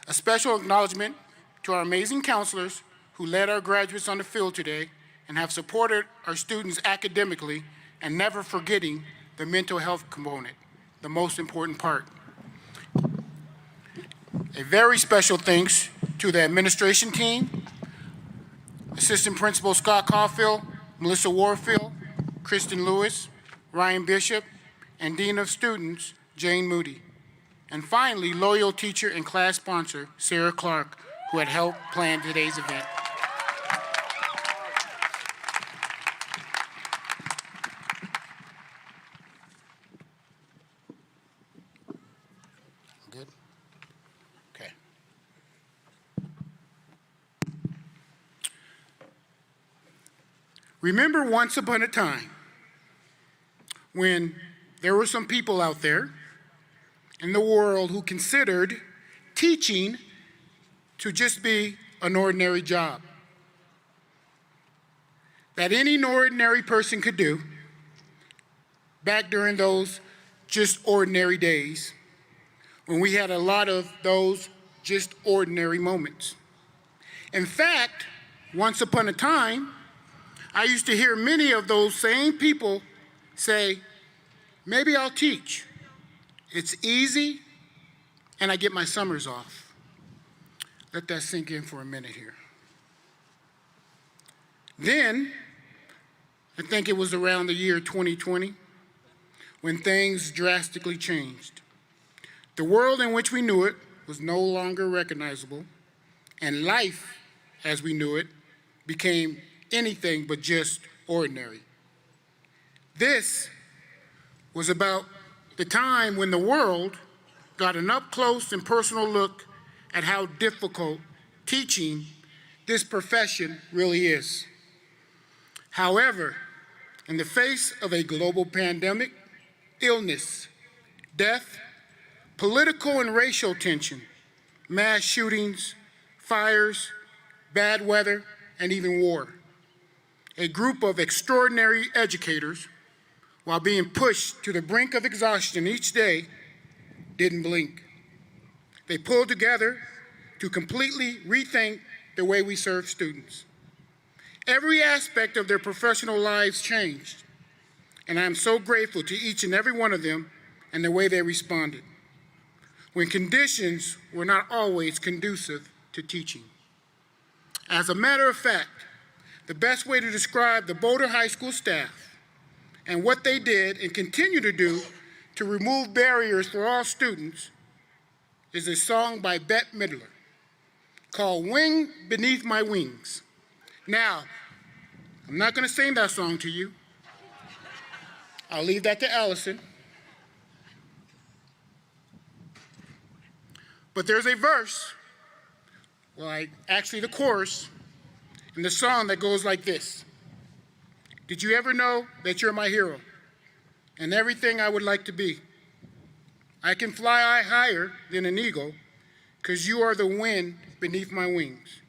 A special acknowledgement to our amazing counselors who led our graduates on the field today and have supported our students academically and never forgetting the mental health component, the most important part. A very special thanks to the administration team, Assistant Principal Scott Caulfield, Melissa Warfield, Kristen Lewis, Ryan Bishop, and Dean of Students, Jane Moody. And finally, loyal teacher and class sponsor, Sarah Clark, who had helped plan today's event. Good? Okay. Remember once upon a time when there were some people out there in the world who considered teaching to just be an ordinary job that any ordinary person could do back during those just ordinary days when we had a lot of those just ordinary moments. In fact, once upon a time, I used to hear many of those same people say, maybe I'll teach. It's easy, and I get my summers off. Let that sink in for a minute here. Then, I think it was around the year 2020, when things drastically changed. The world in which we knew it was no longer recognizable, and life, as we knew it, became anything but just ordinary. This was about the time when the world got an up-close and personal look at how difficult teaching this profession really is. However, in the face of a global pandemic, illness, death, political and racial tension, mass shootings, fires, bad weather, and even war, a group of extraordinary educators, while being pushed to the brink of exhaustion each day, didn't blink. They pulled together to completely rethink the way we serve students. Every aspect of their professional lives changed, and I'm so grateful to each and every one of them and the way they responded when conditions were not always conducive to teaching. As a matter of fact, the best way to describe the Boulder High School staff and what they did and continue to do to remove barriers for all students is a song by Bette Midler called Wing Beneath My Wings. Now, I'm not going to sing that song to you. I'll leave that to Allison. But there's a verse, actually the chorus, in the song that goes like this. Did you ever know that you're my hero and everything I would like to be? I can fly higher than an eagle because you are the wind beneath my wings.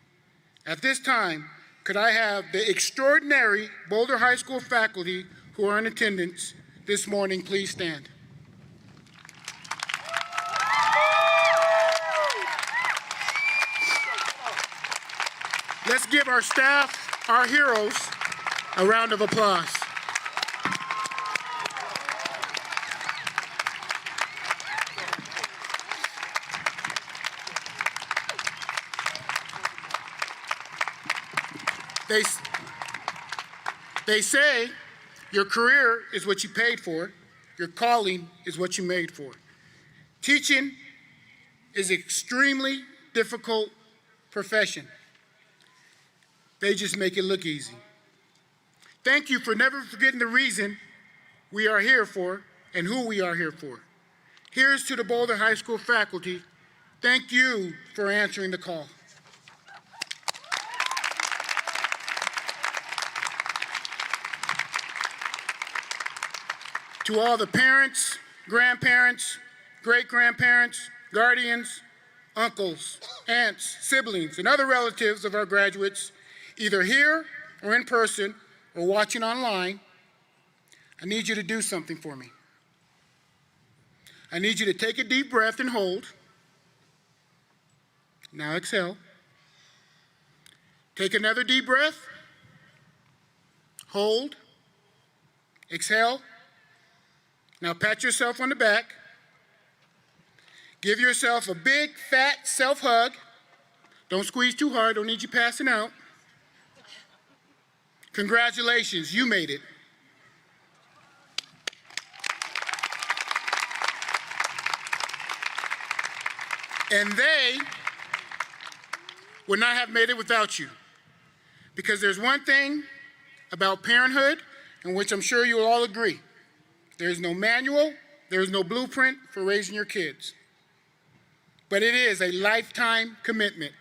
At this time, could I have the extraordinary Boulder High School faculty who are in attendance this morning please stand? Let's give our staff, our heroes, a round of applause. They say your career is what you paid for, your calling is what you made for. Teaching is an extremely difficult profession. They just make it look easy. Thank you for never forgetting the reason we are here for and who we are here for. Here's to the Boulder High School faculty. Thank you for answering the call. To all the parents, grandparents, great-grandparents, guardians, uncles, aunts, siblings, and other relatives of our graduates, either here or in person or watching online, I need you to do something for me. I need you to take a deep breath and hold. Now exhale. Take another deep breath. Hold. Exhale. Now pat yourself on the back. Give yourself a big, fat self-hug. Don't squeeze too hard, don't need you passing out. Congratulations, you made it. And they would not have made it without you. Because there's one thing about parenthood in which I'm sure you'll all agree. There's no manual, there's no blueprint for raising your kids. But it is a lifetime commitment.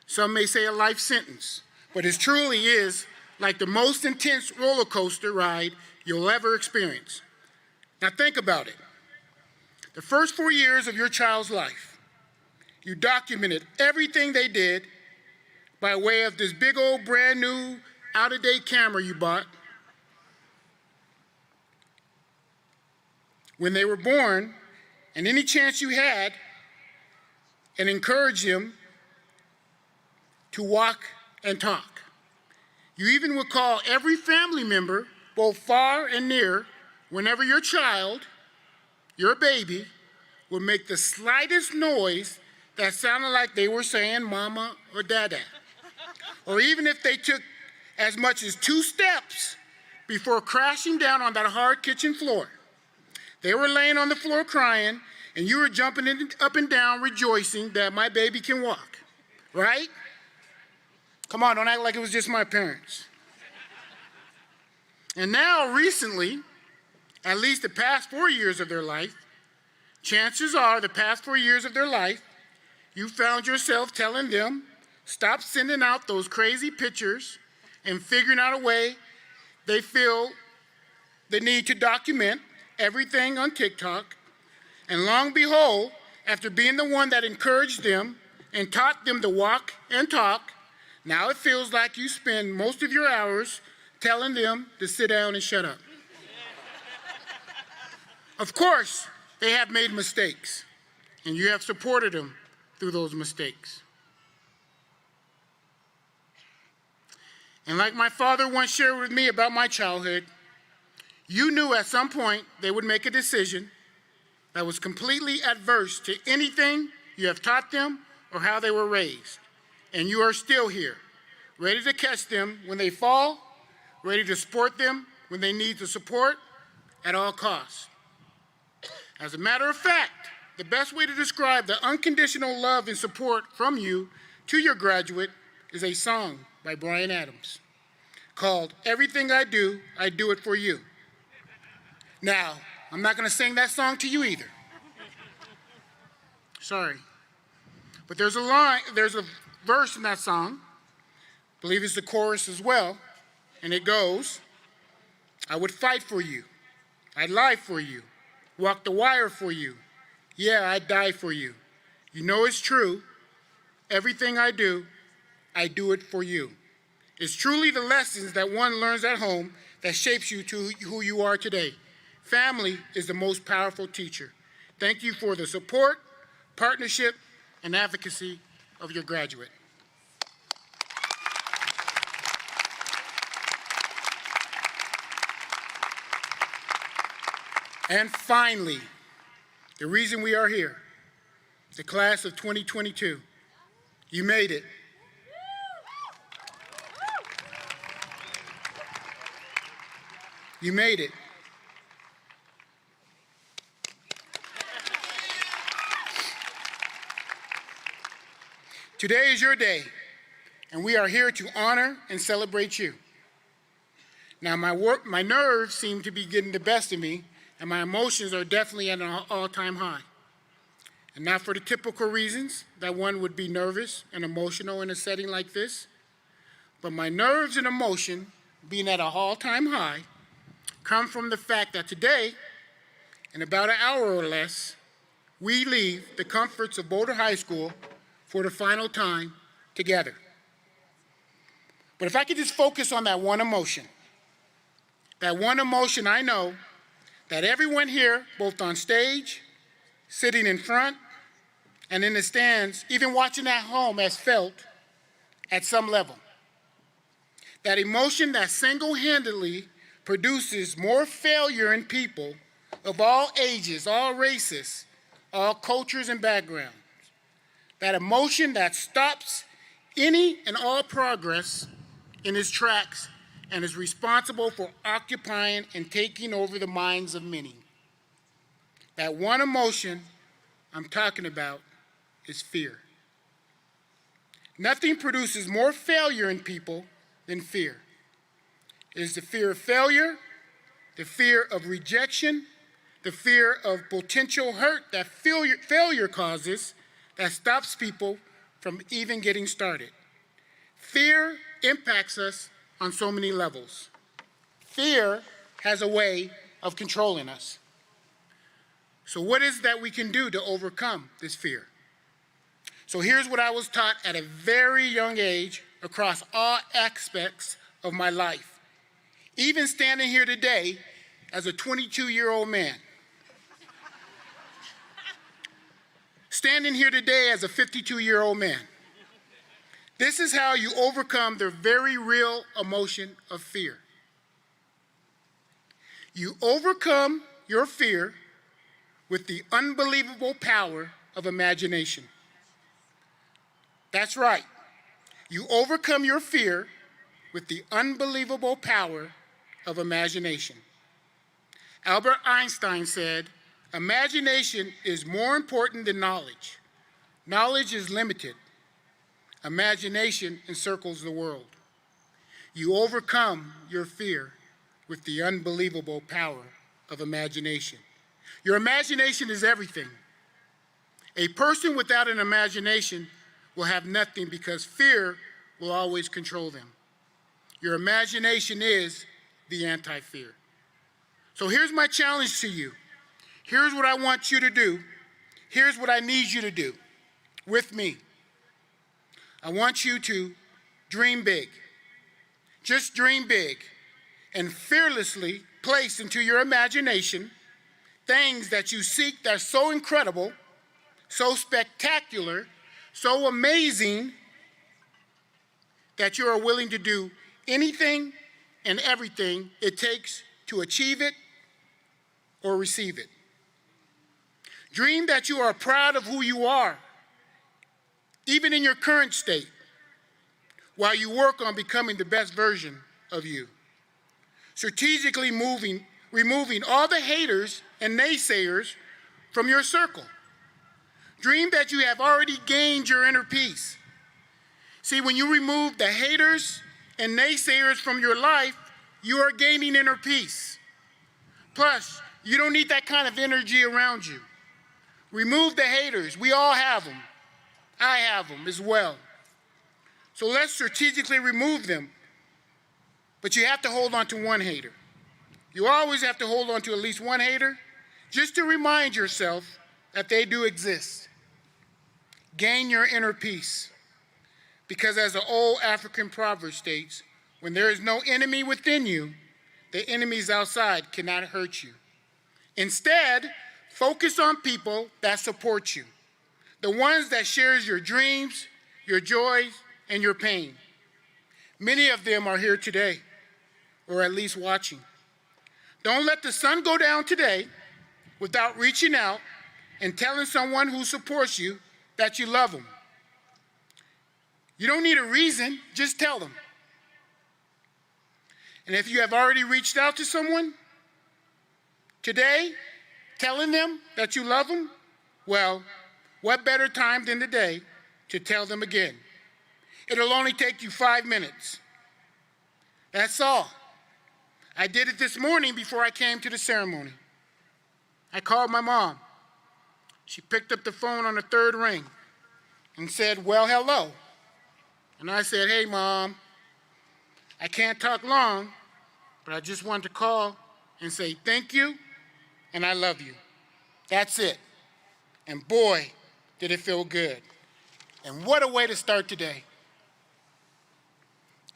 Some may say a life sentence, but it truly is like the most intense roller coaster ride you'll ever experience. Now think about it. The first 4 years of your child's life, you documented everything they did by way of this big old brand new out-of-date camera you bought. When they were born, and any chance you had, and encouraged them to walk and talk. You even would call every family member, both far and near, whenever your child, your baby, would make the slightest noise that sounded like they were saying mama or dada. Or even if they took as much as 2 steps before crashing down on that hard kitchen floor. They were laying on the floor crying, and you were jumping up and down rejoicing that my baby can walk, right? Come on, don't act like it was just my parents. And now, recently, at least the past 4 years of their life, chances are the past 4 years of their life, you found yourself telling them, stop sending out those crazy pictures and figuring out a way they feel the need to document everything on TikTok. And lo and behold, after being the one that encouraged them and taught them to walk and talk, now it feels like you spend most of your hours telling them to sit down and shut up. Of course, they have made mistakes, and you have supported them through those mistakes. And like my father once shared with me about my childhood, you knew at some point they would make a decision that was completely adverse to anything you have taught them or how they were raised. And you are still here, ready to catch them when they fall, ready to support them when they need the support at all costs. As a matter of fact, the best way to describe the unconditional love and support from you to your graduate is a song by Bryan Adams called Everything I Do It For You. Now, I'm not gonna sing that song to you either. Sorry. But there's a verse in that song, I believe it's the chorus as well, and it goes, I would fight for you, I'd lie for you, walk the wire for you, yeah, I'd die for you. You know it's true, everything I do it for you. It's truly the lessons that one learns at home that shapes you to who you are today. Family is the most powerful teacher. Thank you for the support, partnership, and advocacy of your graduate. And finally, the reason we are here, the class of 2022. You made it. You made it. Today is your day, and we are here to honor and celebrate you. Now, my nerves seem to be getting the best of me, and my emotions are definitely at an all-time high. And not for the typical reasons that one would be nervous and emotional in a setting like this, but my nerves and emotion being at an all-time high come from the fact that today, in about an hour or less, we leave the comforts of Boulder High School for the final time together. But if I could just focus on that one emotion I know that everyone here, both on stage, sitting in front, and in the stands, even watching at home, has felt at some level. That emotion that single-handedly produces more failure in people of all ages, all races, all cultures and backgrounds. That emotion that stops any and all progress in its tracks and is responsible for occupying and taking over the minds of many. That one emotion I'm talking about is fear. Nothing produces more failure in people than fear. It is the fear of failure, the fear of rejection, the fear of potential hurt that failure causes that stops people from even getting started. Fear impacts us on so many levels. Fear has a way of controlling us. So what is that we can do to overcome this fear? So here's what I was taught at a very young age across all aspects of my life, even standing here today as a 22-year-old man. Standing here today as a 52-year-old man. This is how you overcome the very real emotion of fear. You overcome your fear with the unbelievable power of imagination. That's right. You overcome your fear with the unbelievable power of imagination. Albert Einstein said, "Imagination is more important than knowledge. Knowledge is limited. Imagination encircles the world." You overcome your fear with the unbelievable power of imagination. Your imagination is everything. A person without an imagination will have nothing because fear will always control them. Your imagination is the anti-fear. So here's my challenge to you. Here's what I want you to do. Here's what I need you to do with me. I want you to dream big. Just dream big and fearlessly place into your imagination things that you seek that are so incredible, so spectacular, so amazing that you are willing to do anything and everything it takes to achieve it or receive it. Dream that you are proud of who you are, even in your current state, while you work on becoming the best version of you. Strategically removing all the haters and naysayers from your circle. Dream that you have already gained your inner peace. See, when you remove the haters and naysayers from your life, you are gaining inner peace. Plus, you don't need that kind of energy around you. Remove the haters. We all have them. I have them as well. So let's strategically remove them. But you have to hold on to one hater. You always have to hold on to at least one hater just to remind yourself that they do exist. Gain your inner peace. Because as the old African proverb states, when there is no enemy within you, the enemies outside cannot hurt you. Instead, focus on people that support you. The ones that shares your dreams, your joys, and your pain. Many of them are here today, or at least watching. Don't let the sun go down today without reaching out and telling someone who supports you that you love them. You don't need a reason, just tell them. And if you have already reached out to someone today, telling them that you love them, well, what better time than today to tell them again? It'll only take you 5 minutes. That's all. I did it this morning before I came to the ceremony. I called my mom. She picked up the phone on the third ring and said, "Well, hello." And I said, "Hey, Mom, I can't talk long, but I just wanted to call and say thank you and I love you. That's it." And boy, did it feel good. And what a way to start today.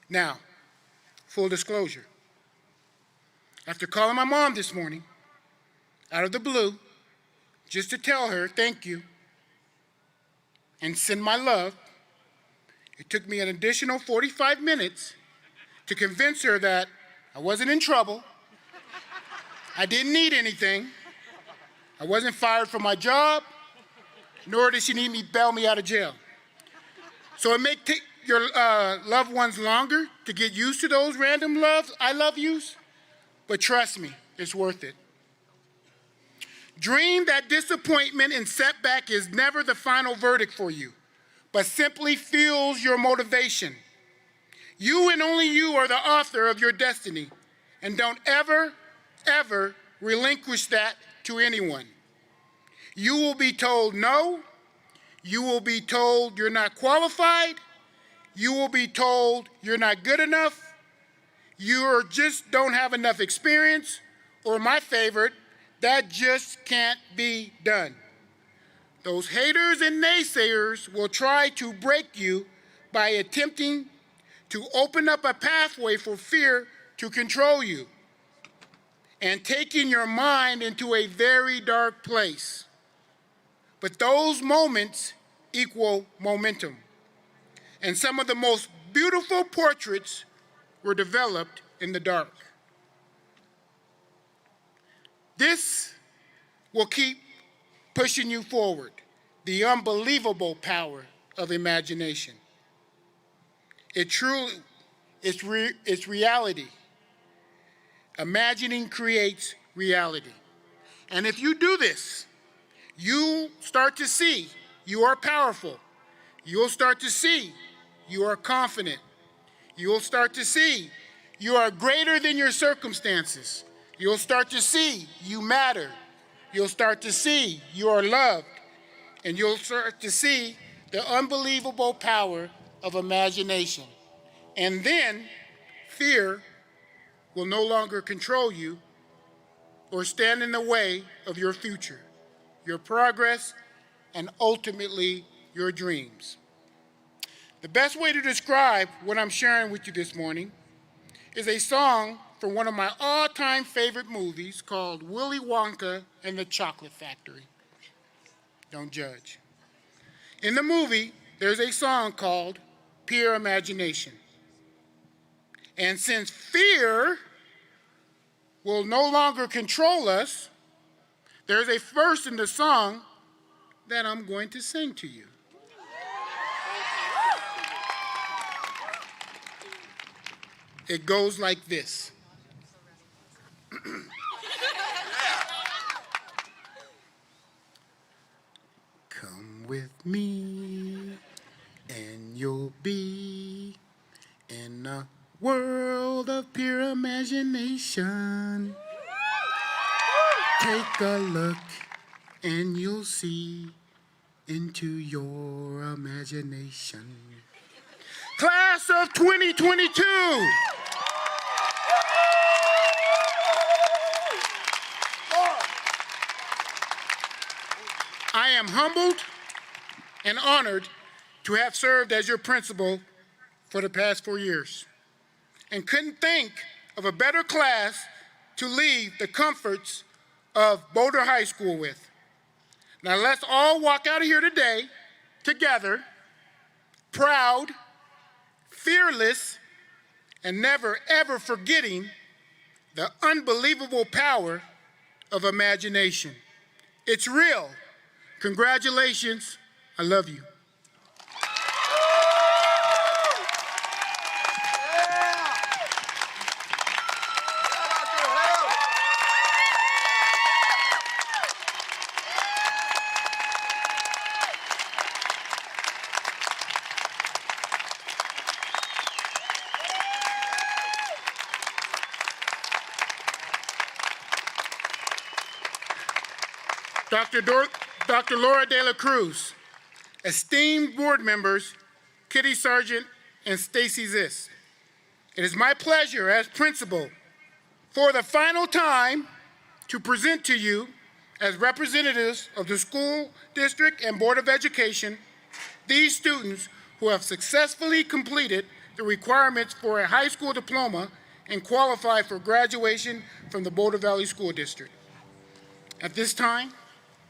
Now, full disclosure. After calling my mom this morning, out of the blue, just to tell her thank you and send my love, it took me an additional 45 minutes to convince her that I wasn't in trouble, I didn't need anything, I wasn't fired from my job, nor did she need me bail me out of jail. So it may take your loved ones longer to get used to those random I love yous, but trust me, it's worth it. Dream that disappointment and setback is never the final verdict for you, but simply fuels your motivation. You and only you are the author of your destiny, and don't ever, ever relinquish that to anyone. You will be told no, you will be told you're not qualified, you will be told you're not good enough, you just don't have enough experience, or my favorite, that just can't be done. Those haters and naysayers will try to break you by attempting to open up a pathway for fear to control you and taking your mind into a very dark place. But those moments equal momentum. And some of the most beautiful portraits were developed in the dark. This will keep pushing you forward, the unbelievable power of imagination. It's reality. Imagining creates reality. And if you do this, you start to see you are powerful. You'll start to see you are confident. You'll start to see you are greater than your circumstances. You'll start to see you matter. You'll start to see you are loved. And you'll start to see the unbelievable power of imagination. And then fear will no longer control you or stand in the way of your future, your progress, and ultimately your dreams. The best way to describe what I'm sharing with you this morning is a song from one of my all-time favorite movies called Willy Wonka and the Chocolate Factory. Don't judge. In the movie, there's a song called Pure Imagination. And since fear will no longer control us, there's a verse in the song that I'm going to sing to you. It goes like this. Come with me and you'll be in a world of pure imagination. Take a look and you'll see into your imagination. Class of 2022. I am humbled and honored to have served as your principal for the past 4 years, and couldn't think of a better class to leave the comforts of Boulder High School with. Now let's all walk out of here today together, proud, fearless, and never ever forgetting the unbelievable power of imagination. It's real. Congratulations. I love you. Dr. Laura De La Cruz, esteemed board members, Kitty Sargent and Stacy Ziss. It is my pleasure as principal for the final time to present to you as representatives of the school district and Board of Education these students who have successfully completed the requirements for a high school diploma and qualify for graduation from the Boulder Valley School District. At this time,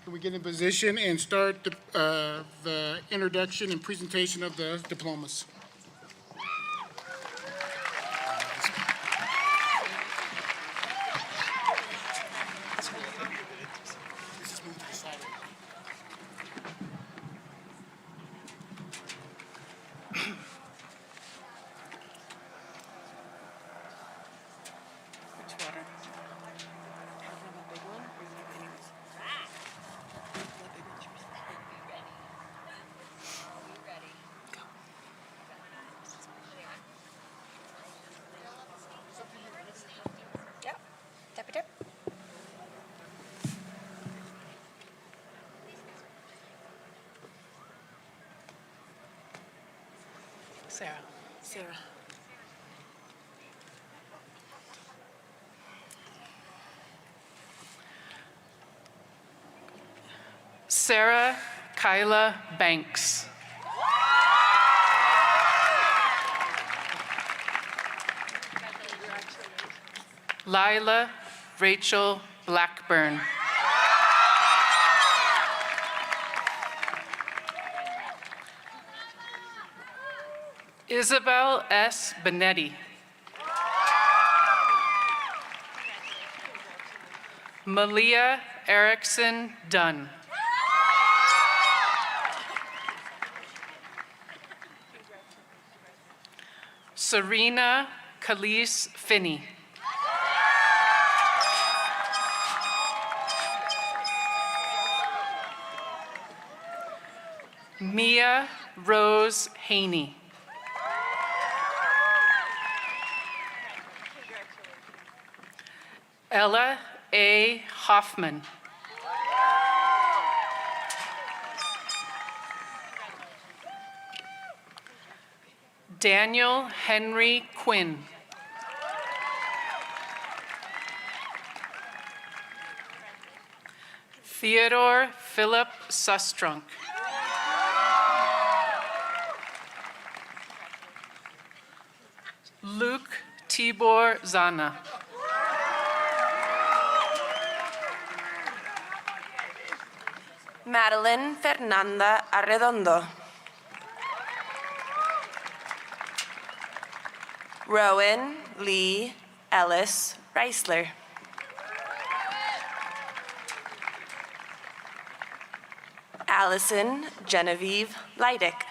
can we get in position and start the introduction and presentation of the diplomas? Sarah. Sarah Kyla Banks. Lila Rachel Blackburn. Isabel S. Benetti. Malia Erickson Dunn. Serena Khalees Finney. Mia Rose Haney. Ella A. Hoffman. Daniel Henry Quinn. Theodore Philip Sustrunk. Luke Tibor Zana. Madeline Fernanda Arredondo. Rowan Lee Ellis Reisler. Allison Genevieve Leidick.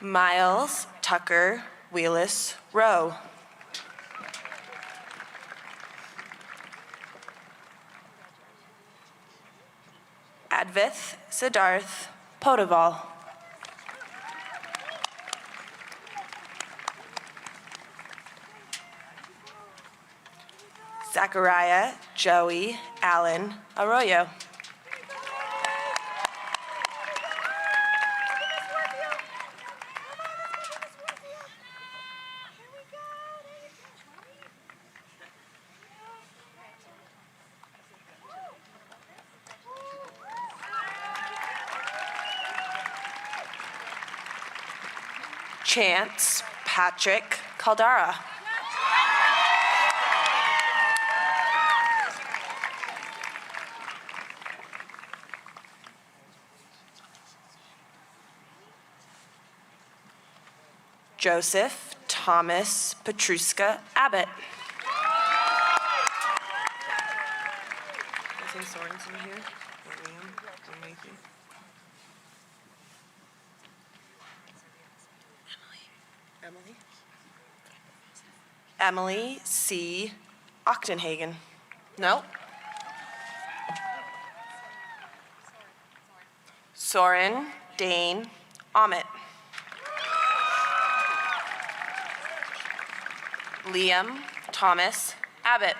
Miles Tucker Wheelis Rowe. Advith Siddharth Podaval. Zachariah Joey Allen Arroyo. Chance Patrick Caldara. Joseph Thomas Petruska Abbott. I think Soren's in here. Or Liam, or Matthew. Emily C. Ochtenhagen. No. Soren Dane Ahmet. Liam Thomas Abbott.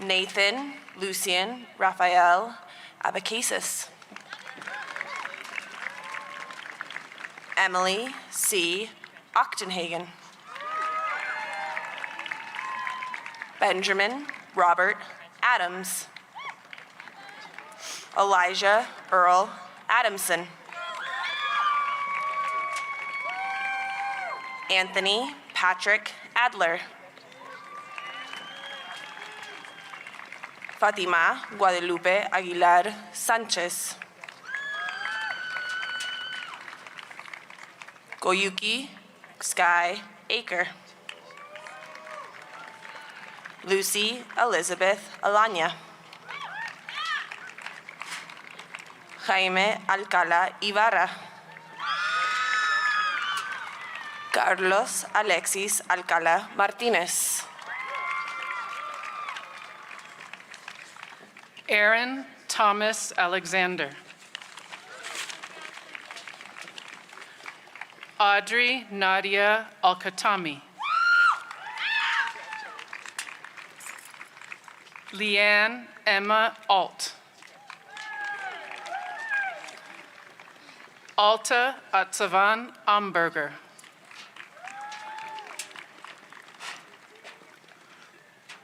Nathan Lucian Raphael Abacasis. Emily C. Ochtenhagen. Benjamin Robert Adams. Elijah Earl Adamson. Anthony Patrick Adler. Fatima Guadalupe Aguilar Sanchez. Koyuki Sky Aker. Lucy Elizabeth Alanya. Jaime Alcala Ibarra. Carlos Alexis Alcala Martinez. Aaron Thomas Alexander. Audrey Nadia Alkatami. Leanne Emma Alt. Alta Atsavan Amberger.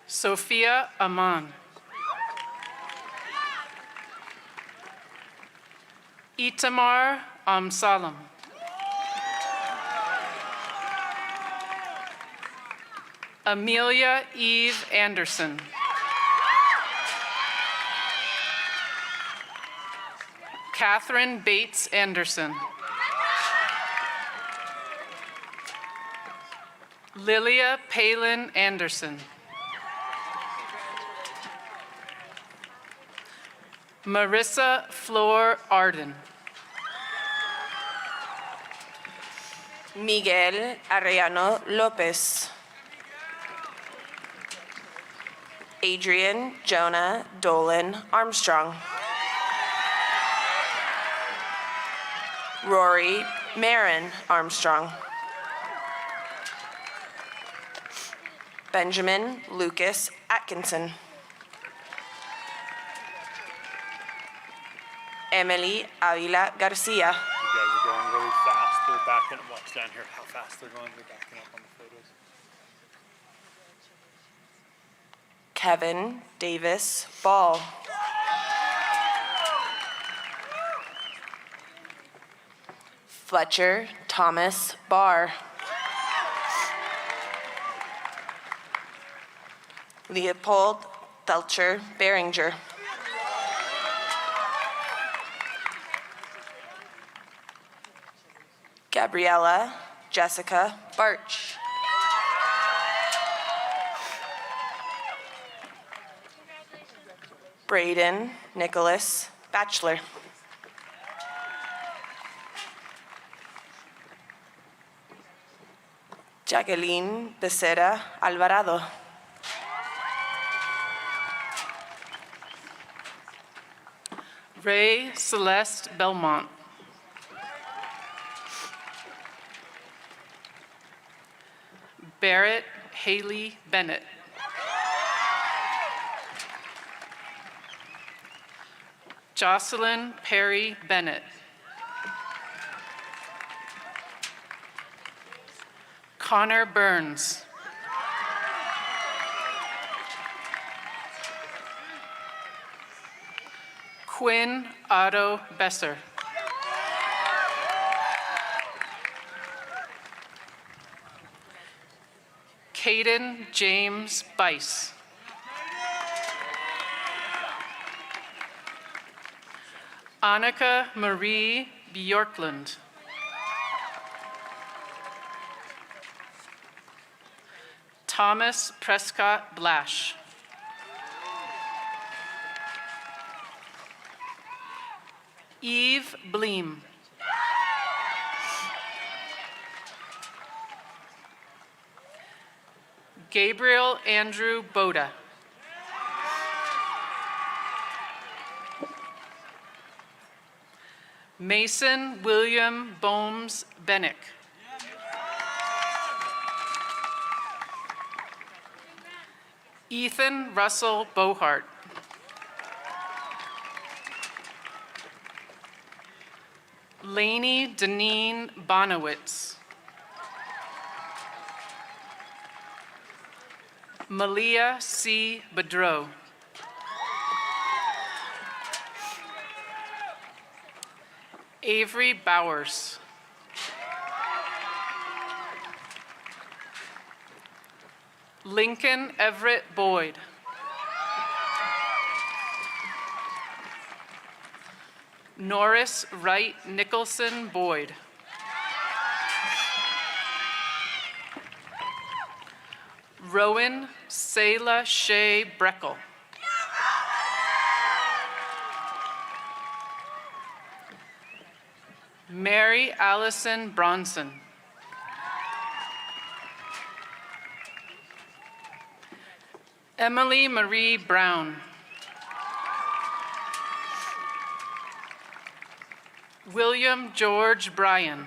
Sophia Aman. Itamar Amsalam. Amelia Eve Anderson. Catherine Bates Anderson. Lilia Palin Anderson. Marissa Flor Arden. Miguel Arellano Lopez. Adrian Jonah Dolan Armstrong. Rory Marin Armstrong. Benjamin Lucas Atkinson. Emily Avila Garcia. You guys are going really fast. They're backing up. Watch down here how fast they're going. They're backing up on the photos. Kevin Davis Ball. Fletcher Thomas Barr. Leopold Thelcher Beringer. Gabriella Jessica Barch. Braden Nicholas Batchelor. Jacqueline Becerra Alvarado. Ray Celeste Belmont. Barrett Haley Bennett. Jocelyn Perry Bennett. Connor Burns. Quinn Otto Besser. Caden James Bice. Annika Marie Bjorklund. Thomas Prescott Blash. Eve Bleem. Gabriel Andrew Boda. Mason William Bohms Bennick. Ethan Russell Bohart. Lainey Deneen Bonowitz. Malia C. Bedreau. Avery Bowers. Lincoln Everett Boyd. Norris Wright Nicholson Boyd. Rowan Selah Shea Breckel. Mary Allison Bronson. Emily Marie Brown. William George Bryan.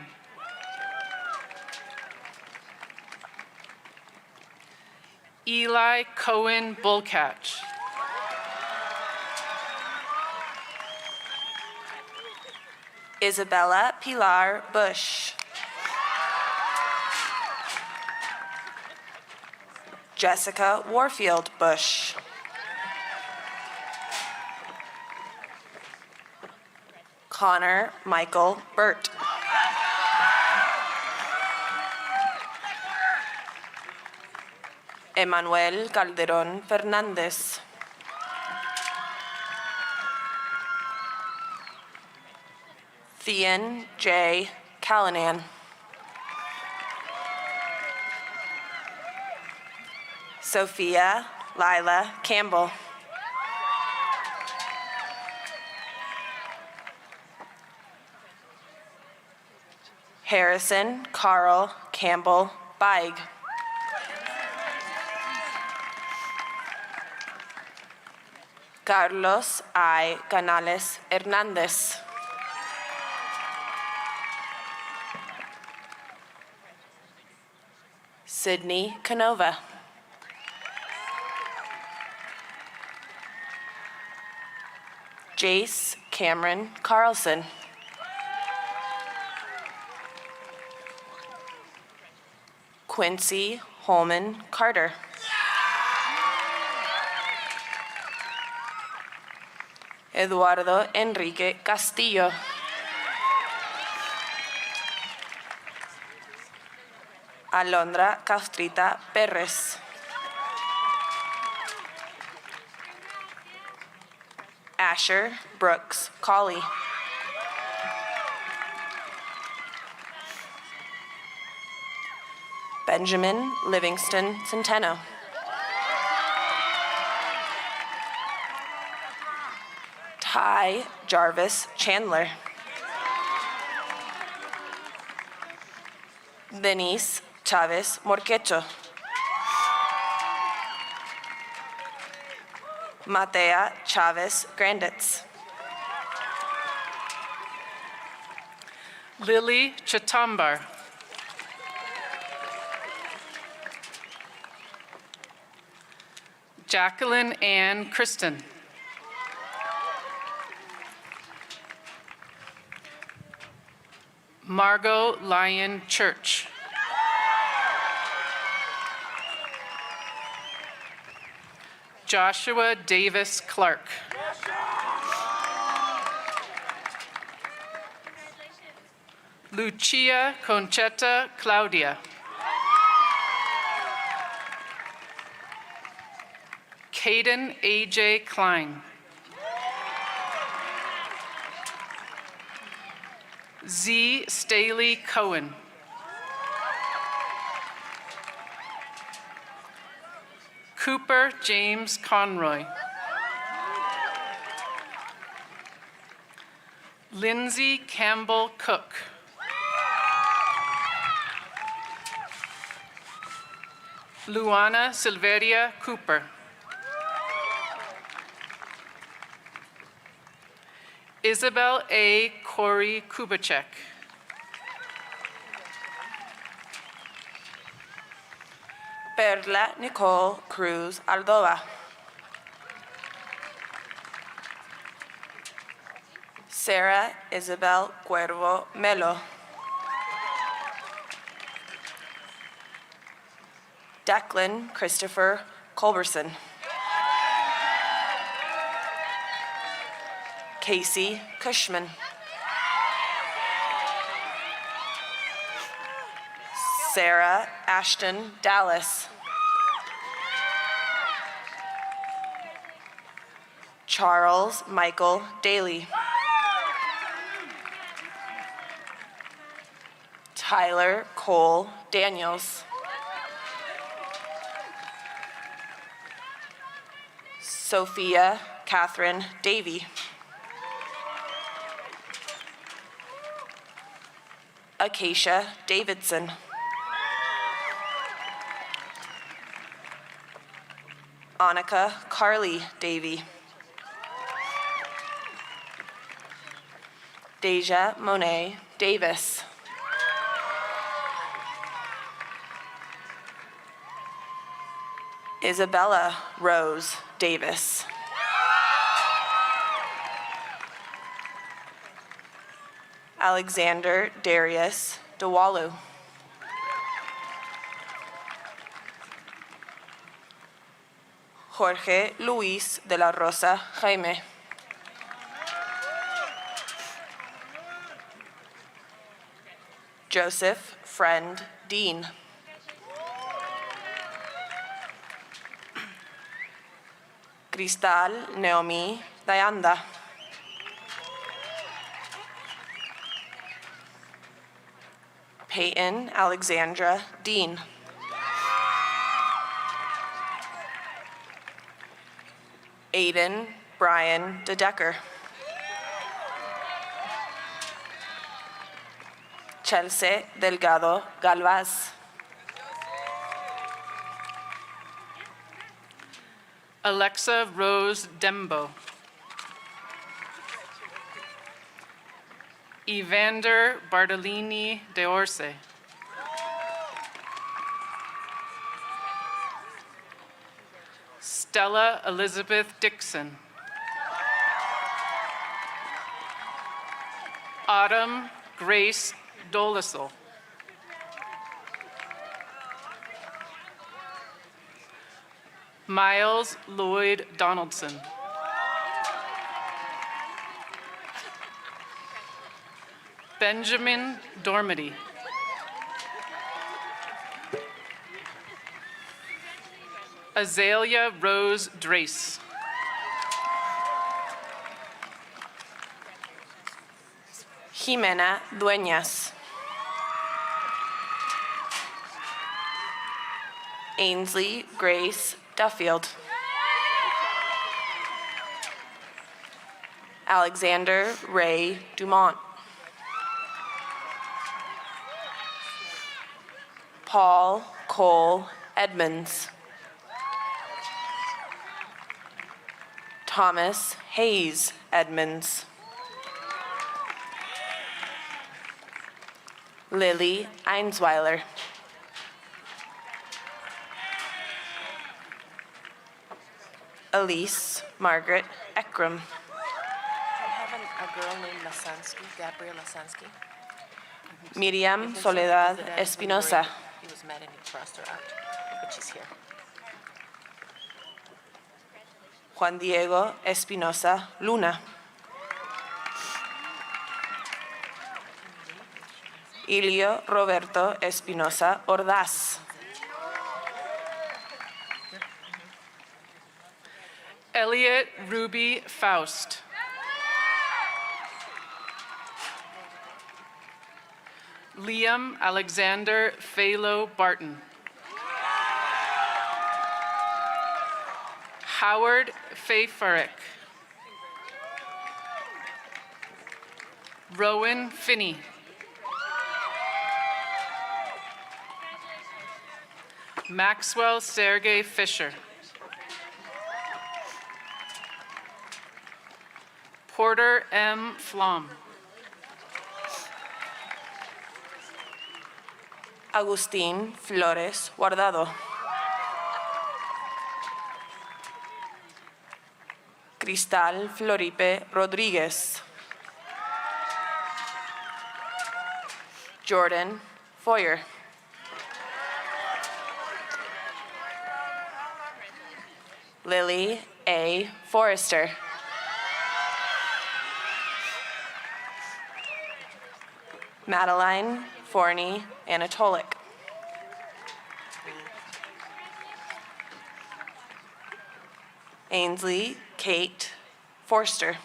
Eli Cohen Bullcatch. Isabella Pilar Bush. Jessica Warfield Bush. Connor Michael Burt. Emanuel Calderon Fernandez. Thean J. Callanan. Sophia Lila Campbell. Harrison Carl Campbell Beig. Carlos I. Canales Hernandez. Sydney Canova. Jace Cameron Carlson. Quincy Holman Carter. Eduardo Enrique Castillo. Alondra Castrita Perez. Asher Brooks Colley. Benjamin Livingston Centeno. Ty Jarvis Chandler. Denise Chavez Morquecho. Matea Chavez Granditz. Lily Chitambar. Jacqueline Ann Kristen. Margot Lyon Church. Joshua Davis Clark. Lucia Conchetta Claudia. Caden A.J. Klein. Z. Staley Cohen. Cooper James Conroy. Lindsay Campbell Cook. Luana Silveria Cooper. Isabel A. Corey Kubacek. Perla Nicole Cruz Aldova. Sarah Isabel Cuervo Melo. Declan Christopher Culberson. Casey Cushman. Sarah Ashton Dallas. Charles Michael Daly. Tyler Cole Daniels. Sophia Catherine Davy. Acacia Davidson. Annika Carly Davy. Deja Monet Davis. Isabella Rose Davis. Alexander Darius DeWalu. Jorge Luis de la Rosa Jaime. Joseph Friend Dean. Cristal Naomi Dayanda. Peyton Alexandra Dean. Aiden Brian DeDecker. Chelsea Delgado Galvaz. Alexa Rose Dembo. Evander Bartolini de Orse. Stella Elizabeth Dixon. Autumn Grace Dolisel. Miles Lloyd Donaldson. Benjamin Dormady. Azalea Rose Drace. Jimena Dueñas. Ainsley Grace Duffield. Alexander Ray Dumont. Paul Cole Edmonds. Thomas Hayes Edmonds. Lily Einsweiler. Elise Margaret Ekram. I have a girl named Lasansky, Gabrielle Lasansky. Miriam Soledad Espinosa. He was mad and he crossed her out, but she's here. Juan Diego Espinosa Luna. Ilio Roberto Espinosa Ordaz. Elliot Ruby Faust. Liam Alexander Phalo Barton. Howard Fayfarick. Rowan Finney. Maxwell Sergey Fisher. Porter M. Flom. Agustín Flores Guardado. Cristal Floripe Rodriguez. Jordan Foyer. Lily A. Forrester. Madeline Forney Anatolic. Ainsley Kate Forster.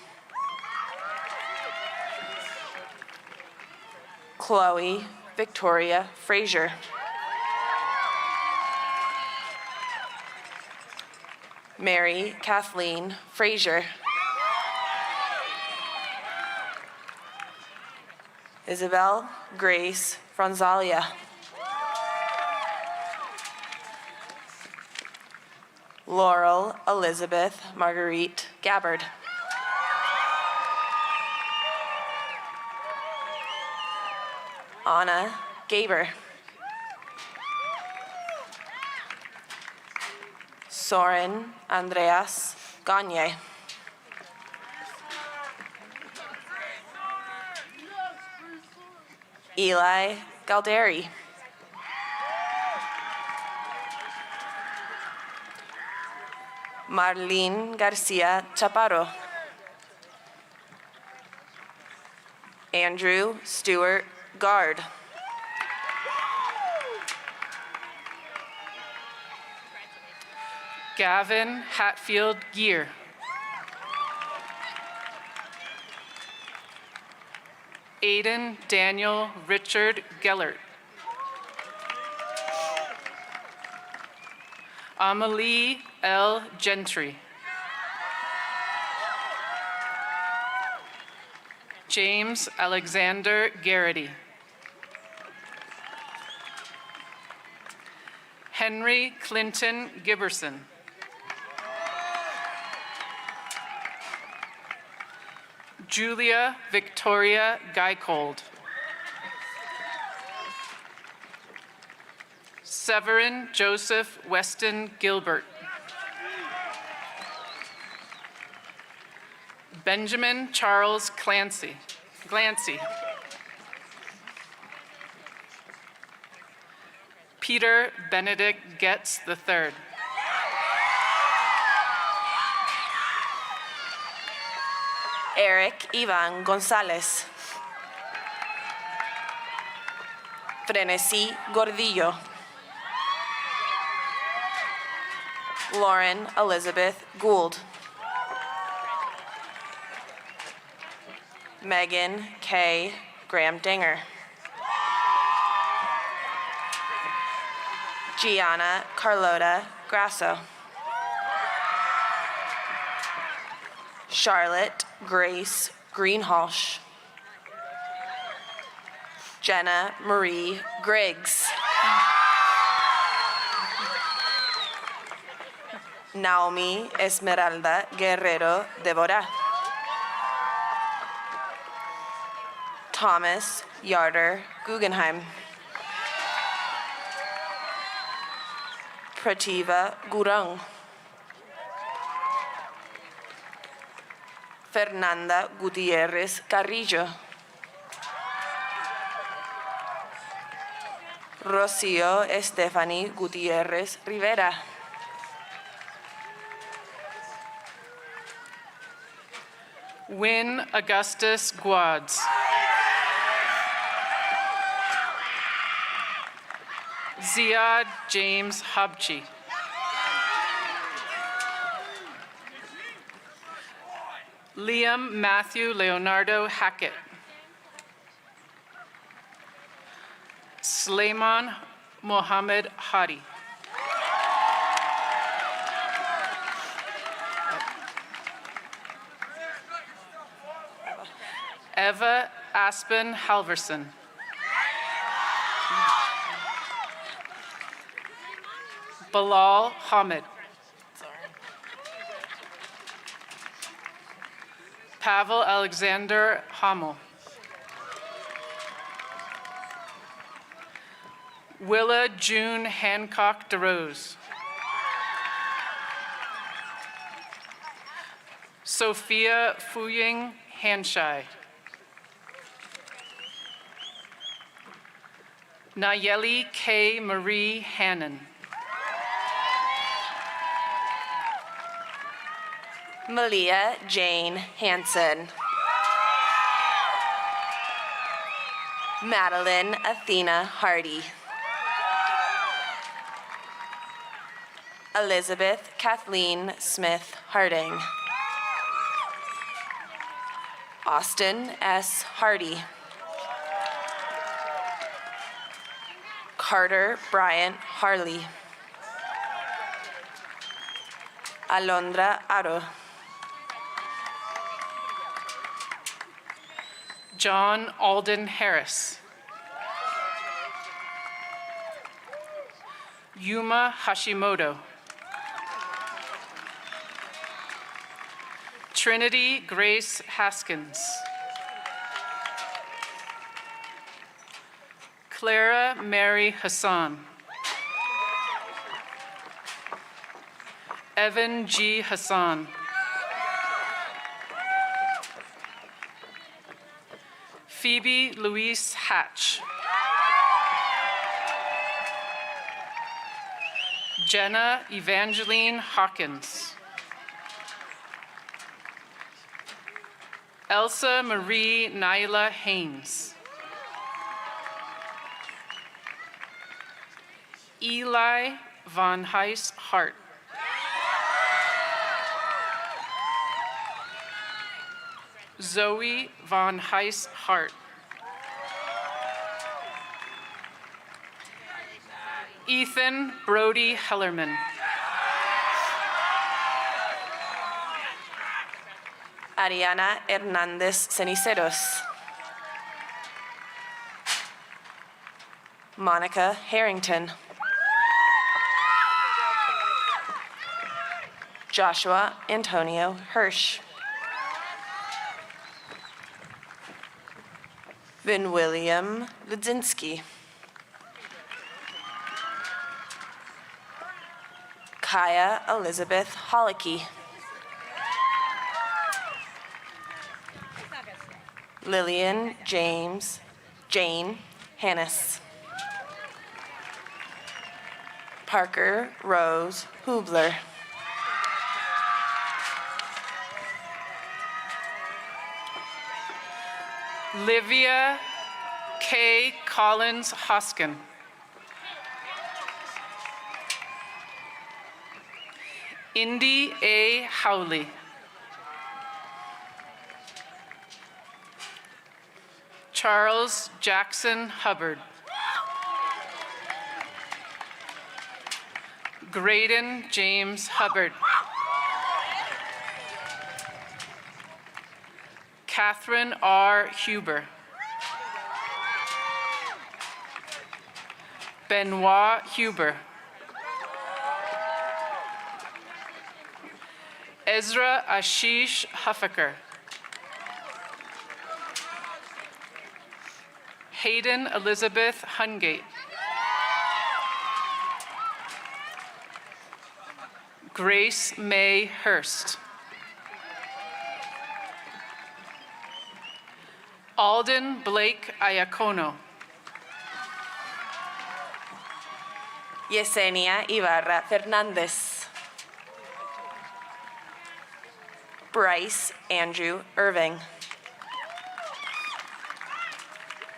Chloe Victoria Frazier. Mary Kathleen Frazier. Isabel Grace Franzalia. Laurel Elizabeth Marguerite Gabbard. Anna Gaber. Soren Andreas Gagne. Eli Galderi. Marlene Garcia Chaparro. Andrew Stewart Guard. Gavin Hatfield Gear. Aiden Daniel Richard Gellert. Amelie L. Gentry. James Alexander Garrity. Henry Clinton Giberson. Julia Victoria Guycold. Severin Joseph Weston Gilbert. Benjamin Charles Glancy. Peter Benedict Getz III. Eric Ivan Gonzalez. Frenesí Gordillo. Lauren Elizabeth Gould. Megan K. Graham Dinger. Gianna Carlota Grasso. Charlotte Grace Greenhalsh. Jenna Marie Griggs. Naomi Esmeralda Guerrero Devora. Thomas Yarder Guggenheim. Prativa Gurung. Fernanda Gutierrez Carrillo. Rocío Estefany Gutierrez Rivera. Win Augustus Guads. Ziad James Hubchi. Liam Matthew Leonardo Hackett. Sleiman Mohammed Hadi. Eva Aspen Halverson. Bilal Hamid. Pavel Alexander Hamel. Willa June Hancock DeRose. Sophia Fuying Hanshai. Nayeli K. Marie Hannon. Malia Jane Hansen. Madeline Athena Hardy. Elizabeth Kathleen Smith Harding. Austin S. Hardy. Carter Bryant Harley. Alondra Aro. John Alden Harris. Yuma Hashimoto. Trinity Grace Haskins. Clara Mary Hassan. Evan G. Hassan. Phoebe Louise Hatch. Jenna Evangeline Hawkins. Elsa Marie Nyla Haynes. Eli Von Heis Hart. Zoe Von Heis Hart. Ethan Brody Hellerman. Ariana Hernandez Ceniceros. Monica Harrington. Joshua Antonio Hirsch. Vin William Ludzinski. Kaya Elizabeth Holicky. Lillian Jane Hannes. Parker Rose Hubler. Livia K. Collins Hoskin. Indy A. Howley. Charles Jackson Hubbard. Graydon James Hubbard. Catherine R. Huber. Benoit Huber. Ezra Ashish Huffaker. Hayden Elizabeth Hungate. Grace May Hurst. Alden Blake Iacono. Yesenia Ibarra Fernandez. Bryce Andrew Irving.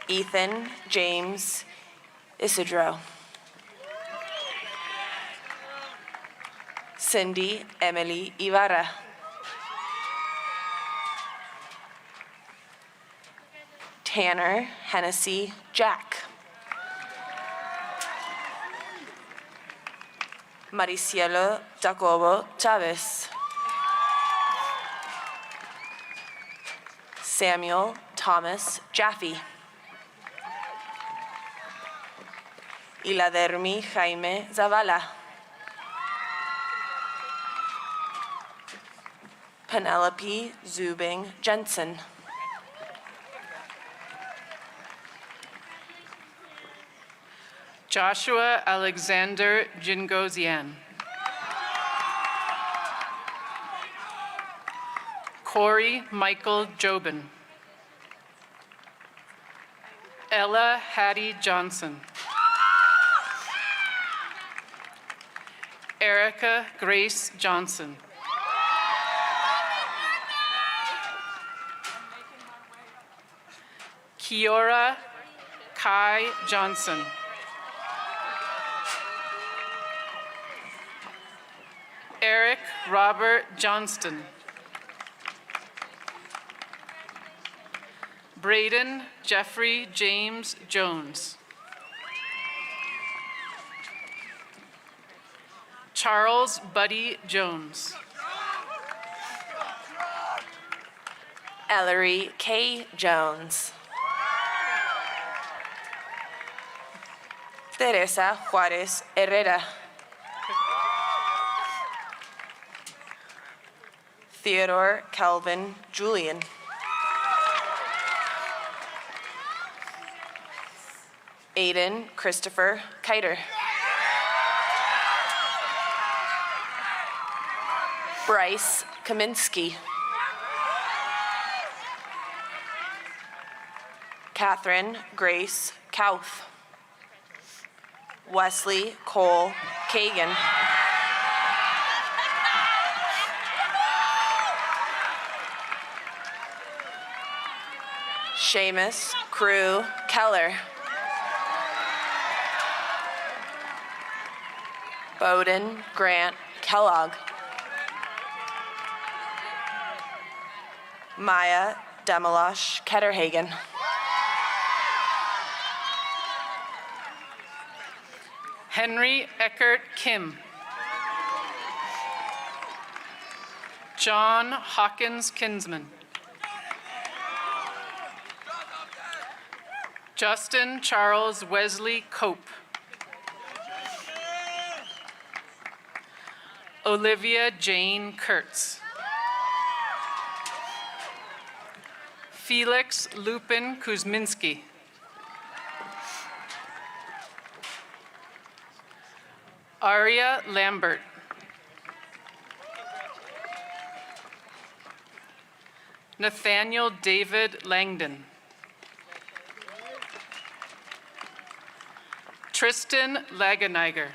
Ethan James Isidro. Cindy Emily Ibarra. Tanner Hennessy Jack. Maricielo Jacobo Chavez. Samuel Thomas Jaffe. Iladermi Jaime Zavala. Penelope Zubing Jensen. Joshua Alexander Jingozian. Corey Michael Jobin. Ella Hattie Johnson. Erica Grace Johnson. Kiora Kai Johnson. Eric Robert Johnston. Braden Jeffrey James Jones. Charles Buddy Jones. Ellery K. Jones. Teresa Juárez Herrera. Theodore Calvin Julian. Aiden Christopher Kiter. Bryce Kaminsky. Catherine Grace Kauth. Wesley Cole Kagan. Seamus Crew Keller. Bowden Grant Kellogg. Maya Demolosh Ketterhagen. Henry Eckert Kim. John Hawkins Kinsman. Justin Charles Wesley Cope. Olivia Jane Kurtz. Felix Lupin Kuzminski. Aria Lambert. Nathaniel David Langdon. Tristan Lageneiger.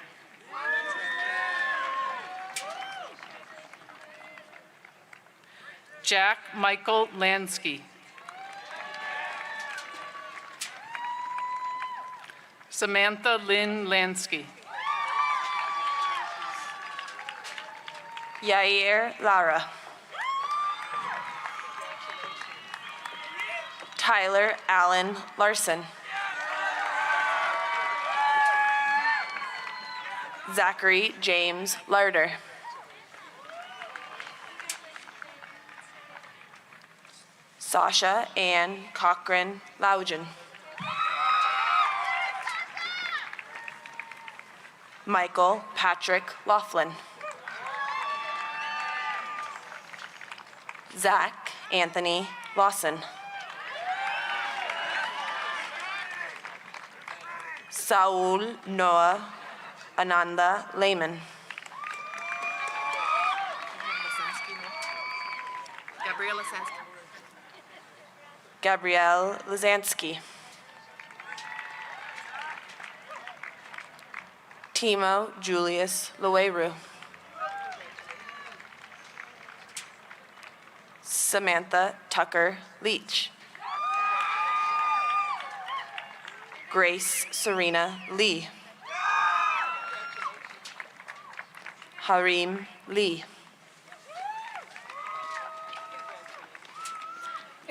Jack Michael Lansky. Samantha Lynn Lansky. Yair Lara. Tyler Allen Larson. Zachary James Larder. Sasha Ann Cochran Laugen. Michael Patrick Laughlin. Zach Anthony Lawson. Saul Noah Ananda Lehman. Gabrielle Lazansky. Timo Julius Loeru. Samantha Tucker Leach. Grace Serena Lee. Harim Lee.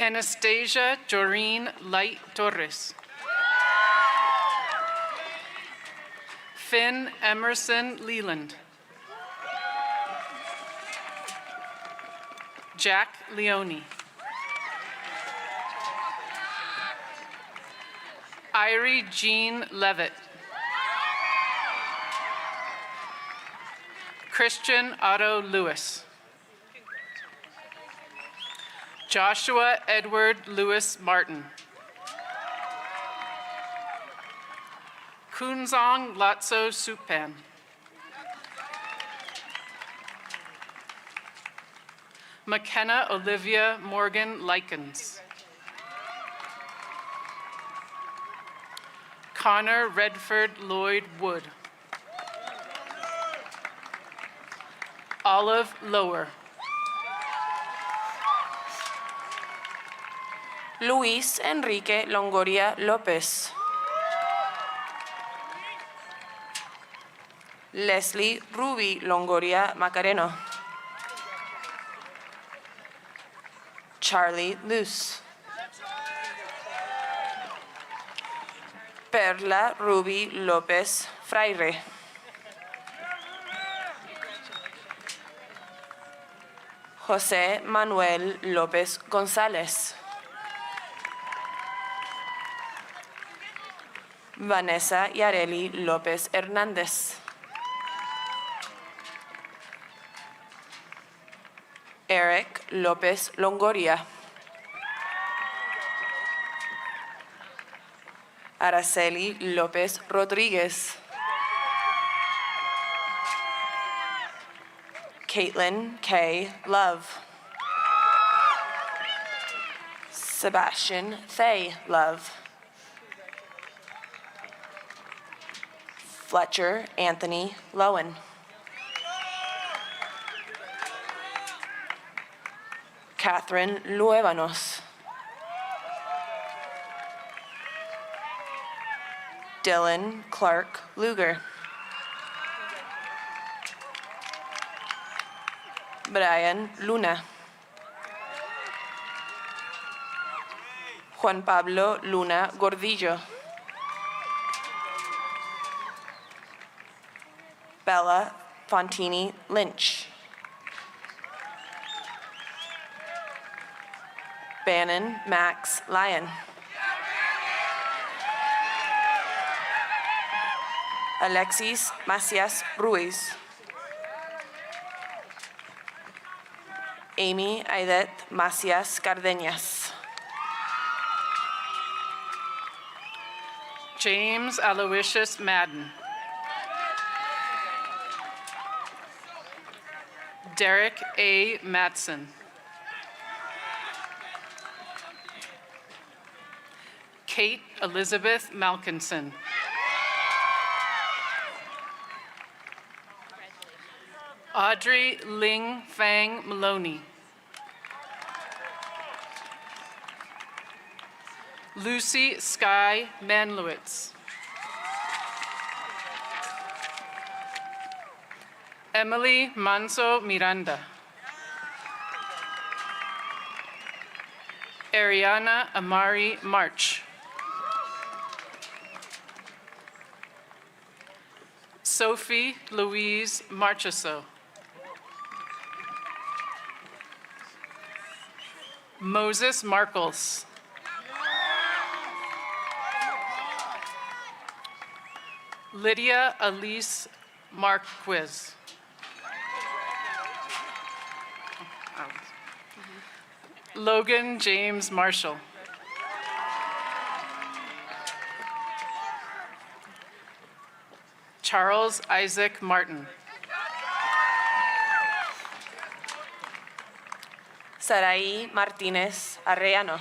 Anastasia Joreen Light Torres. Finn Emerson Leland. Jack Leone. Irie Jean Levitt. Christian Otto Lewis. Joshua Edward Lewis Martin. Kunzong Latso Supan. McKenna Olivia Morgan Likens. Connor Redford Lloyd Wood. Olive Lower. Luis Enrique Longoria Lopez. Leslie Ruby Longoria Macareno. Charlie Luce. Perla Ruby López Fraire. José Manuel López González. Vanessa Yareli López Hernández. Eric López Longoria. Araceli López Rodríguez. Caitlin K. Love. Sebastian Thay Love. Fletcher Anthony Lowen. Catherine Luevanos. Dylan Clark Luger. Brian Luna. Juan Pablo Luna Gordillo. Bella Fontini Lynch. Bannon Max Lyon. Alexis Macias Ruiz. Amy Aidet Macias Cardenas. James Aloysius Madden. Derek A. Matson. Kate Elizabeth Malkinson. Audrey Ling Fang Maloney. Lucy Sky Manlowitz. Emily Manso Miranda. Ariana Amari March. Sophie Louise Marcheseau. Moses Markles. Lydia Elise Marquez. Logan James Marshall. Charles Isaac Martin. Sarai Martínez Arreano.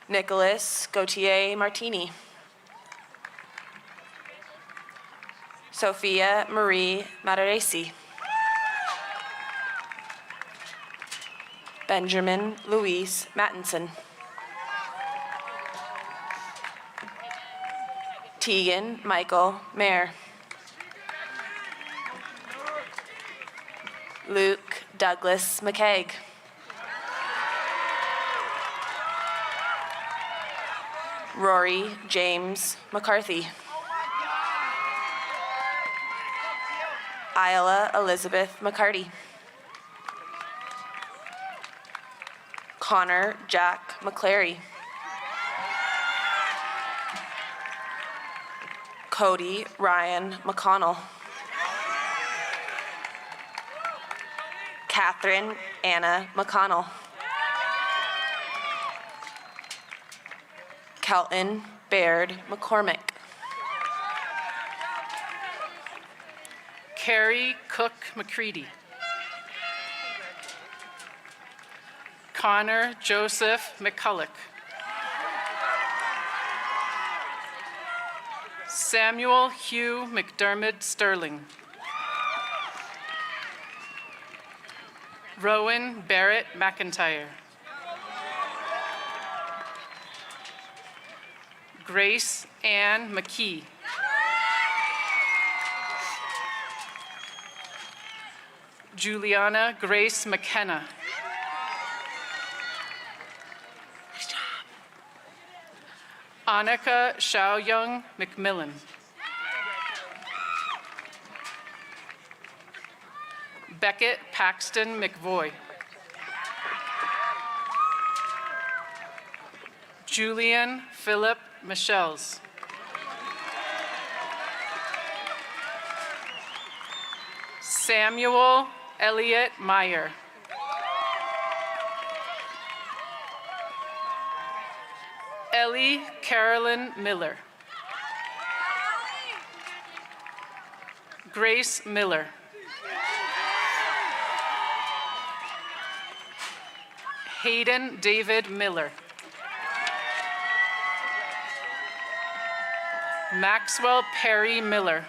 Nicholas Gautier Martini. Sophia Marie Mataresi. Benjamin Louise Mattinson. Tegan Michael Mayer. Luke Douglas McKaig. Rory James McCarthy. Isla Elizabeth McCarty. Connor Jack McClary. Cody Ryan McConnell. Catherine Anna McConnell. Kelton Baird McCormick. Carrie Cook McCready. Connor Joseph McCulloch. Samuel Hugh McDermott Sterling. Rowan Barrett McIntyre. Grace Ann McKee. Juliana Grace McKenna. Annika Xiaoyang McMillan. Beckett Paxton McVoy. Julian Philip Michels. Samuel Elliott Meyer. Ellie Carolyn Miller. Grace Miller. Hayden David Miller. Maxwell Perry Miller.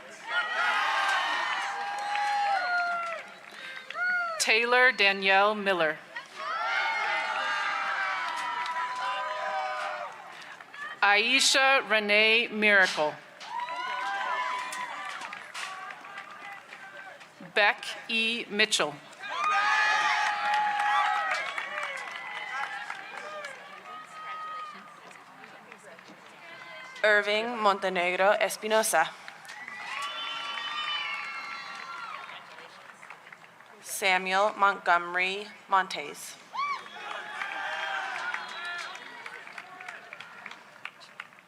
Taylor Danielle Miller. Aisha Renee Miracle. Beck E. Mitchell. Irving Montenegro Espinosa. Samuel Montgomery Montes.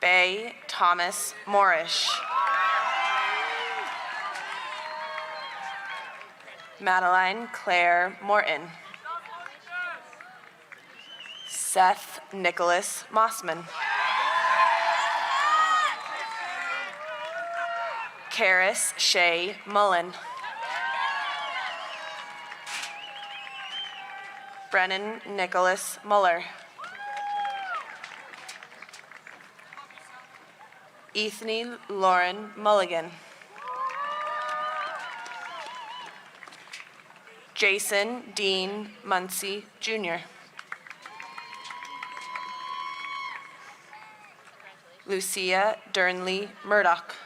Bay Thomas Morrish. Madeline Claire Morton. Seth Nicholas Mossman. Karis Shay Mullen. Brennan Nicholas Muller. Ethne Lauren Mulligan. Jason Dean Muncie Jr. Lucia Durnley Murdoch.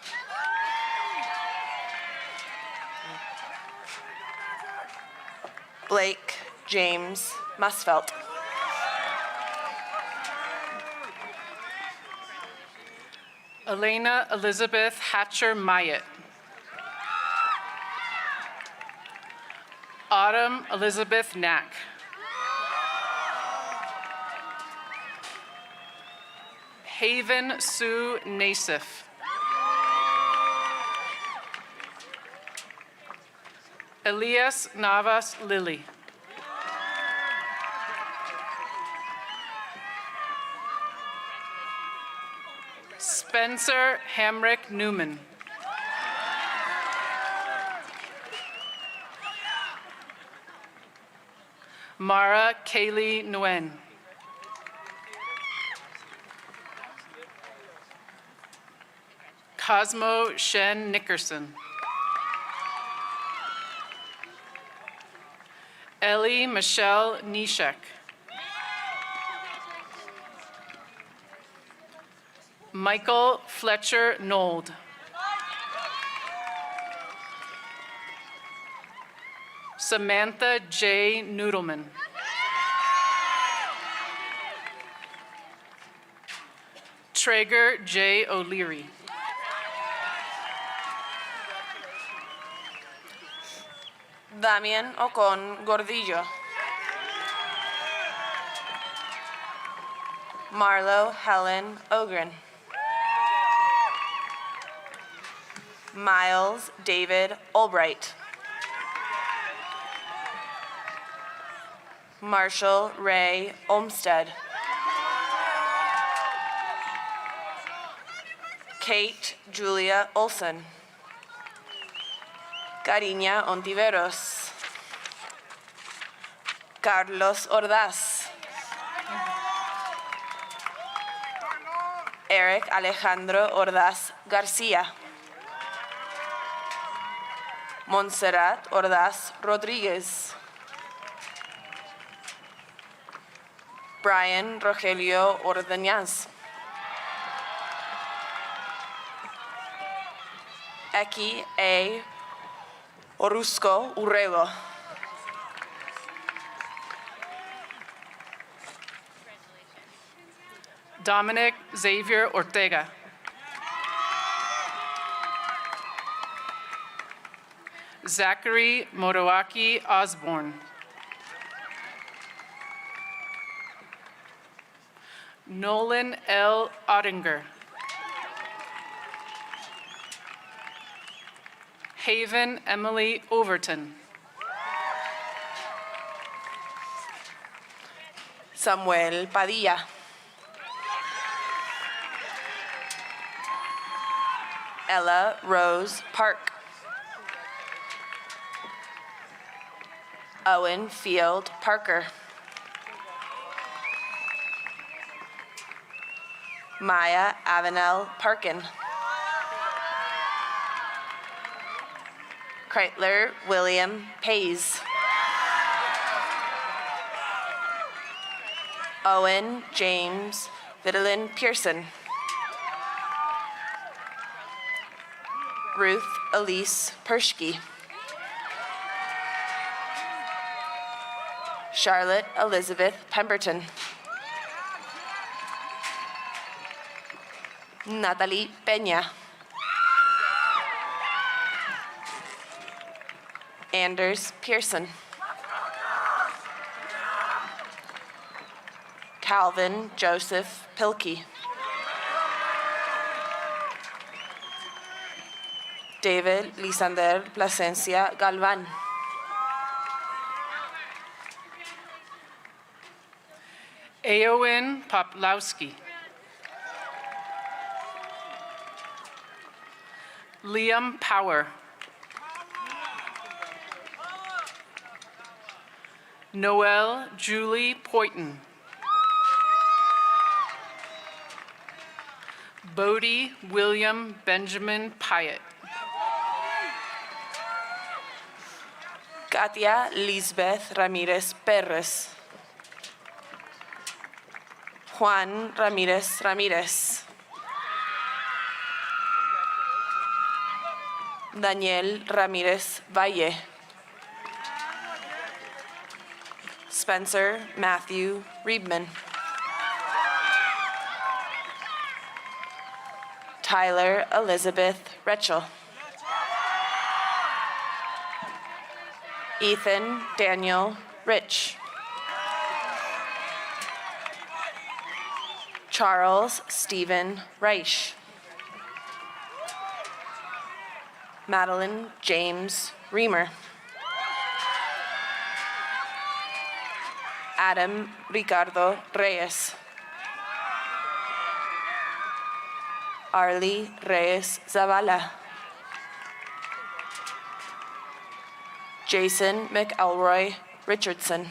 Blake James Musfelt. Elena Elizabeth Hatcher Myatt. Autumn Elizabeth Knack. Haven Sue Nassif. Elias Navas Lilly. Spencer Hamrick Newman. Mara Kaylee Nguyen. Cosmo Shen Nickerson. Ellie Michelle Nishek. Michael Fletcher Nold. Samantha J. Noodleman. Traeger J. O'Leary. Damian Ocon Gordillo. Marlo Helen Ogren. Miles David Albright. Marshall Ray Olmsted. Kate Julia Olson. Cariña Ontiveros. Carlos Ordaz. Eric Alejandro Ordaz García. Montserrat Ordaz Rodríguez. Brian Rogelio Ordeñaz. Eki A. Orozco Urrego. Dominic Xavier Ortega. Zachary Moroaki Osborne. Nolan L. Ottinger. Haven Emily Overton. Samuel Padilla. Ella Rose Park. Owen Field Parker. Maya Avenel Parkin. Kreitler William Pays. Owen James Vitalin Pearson. Ruth Elise Pershke. Charlotte Elizabeth Pemberton. Natalie Peña. Anders Pearson. Calvin Joseph Pilkey. David Lisander Plasencia Galvan. Eowyn Poplawski. Liam Power. Noelle Julie Poyton. Bodie William Benjamin Pyatt. Katia Lisbeth Ramirez Perez. Juan Ramirez Ramirez. Daniel Ramirez Valle. Spencer Matthew Riebman. Tyler Elizabeth Retchell. Ethan Daniel Rich. Charles Stephen Reich. Madeline James Reamer. Adam Ricardo Reyes. Arlie Reyes Zavala. Jason McElroy Richardson.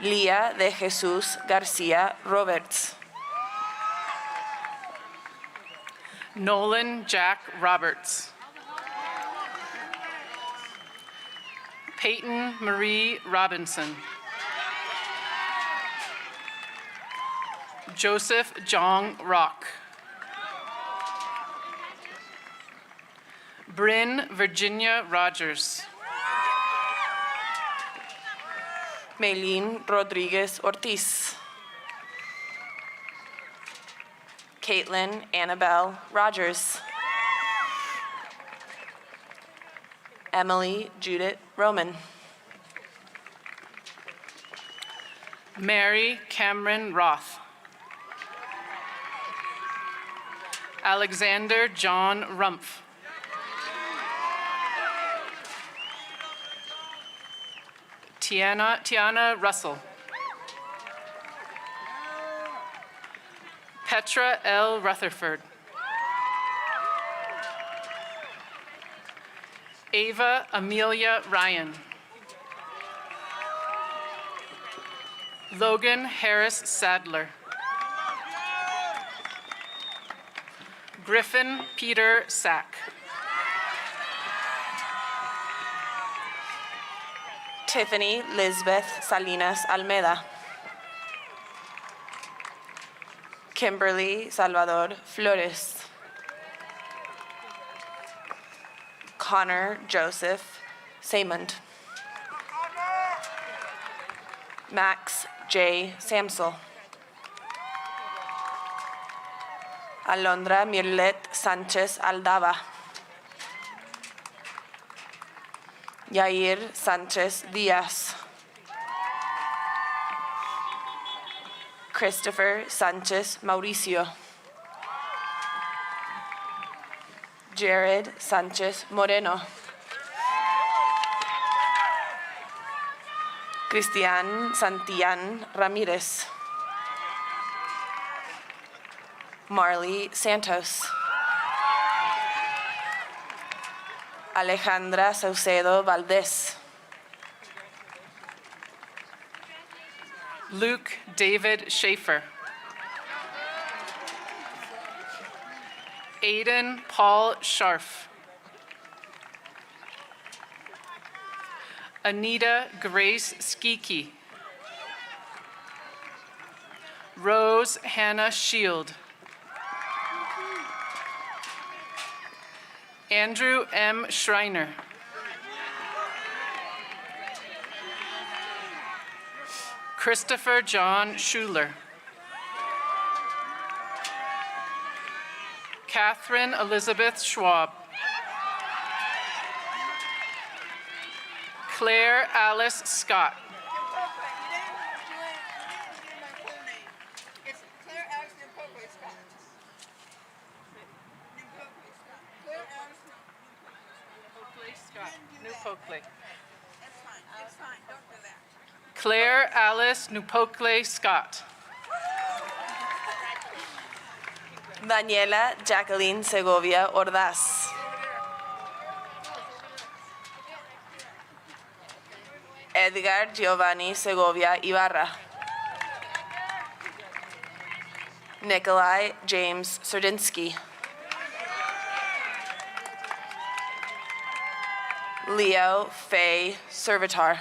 Lía de Jesús García Roberts. Nolan Jack Roberts. Peyton Marie Robinson. Joseph Jong Rock. Bryn Virginia Rogers. Maylene Rodriguez Ortiz. Caitlin Annabelle Rogers. Emily Judith Roman. Mary Cameron Roth. Alexander John Rumpf. Tiana Russell. Petra L. Rutherford. Ava Amelia Ryan. Logan Harris Sadler. Griffin Peter Sack. Tiffany Lisbeth Salinas Almeda. Kimberly Salvador Flores. Connor Joseph Saymond. Max J. Samsel. Alondra Mirlet Sanchez Aldaba. Yair Sanchez Diaz. Christopher Sanchez Mauricio. Jared Sanchez Moreno. Cristian Santillan Ramirez. Marley Santos. Alejandra Saucedo Valdez. Luke David Schaefer. Aiden Paul Scharf. Anita Grace Skiki. Rose Hannah Shield. Andrew M. Schreiner. Christopher John Schuler. Catherine Elizabeth Schwab. Claire Alice Scott. Claire Alice Nupokle Scott. Daniela Jacqueline Segovia Ordaz. Edgar Giovanni Segovia Ibarra. Nikolai James Serdinsky. Leo Faye Servitar.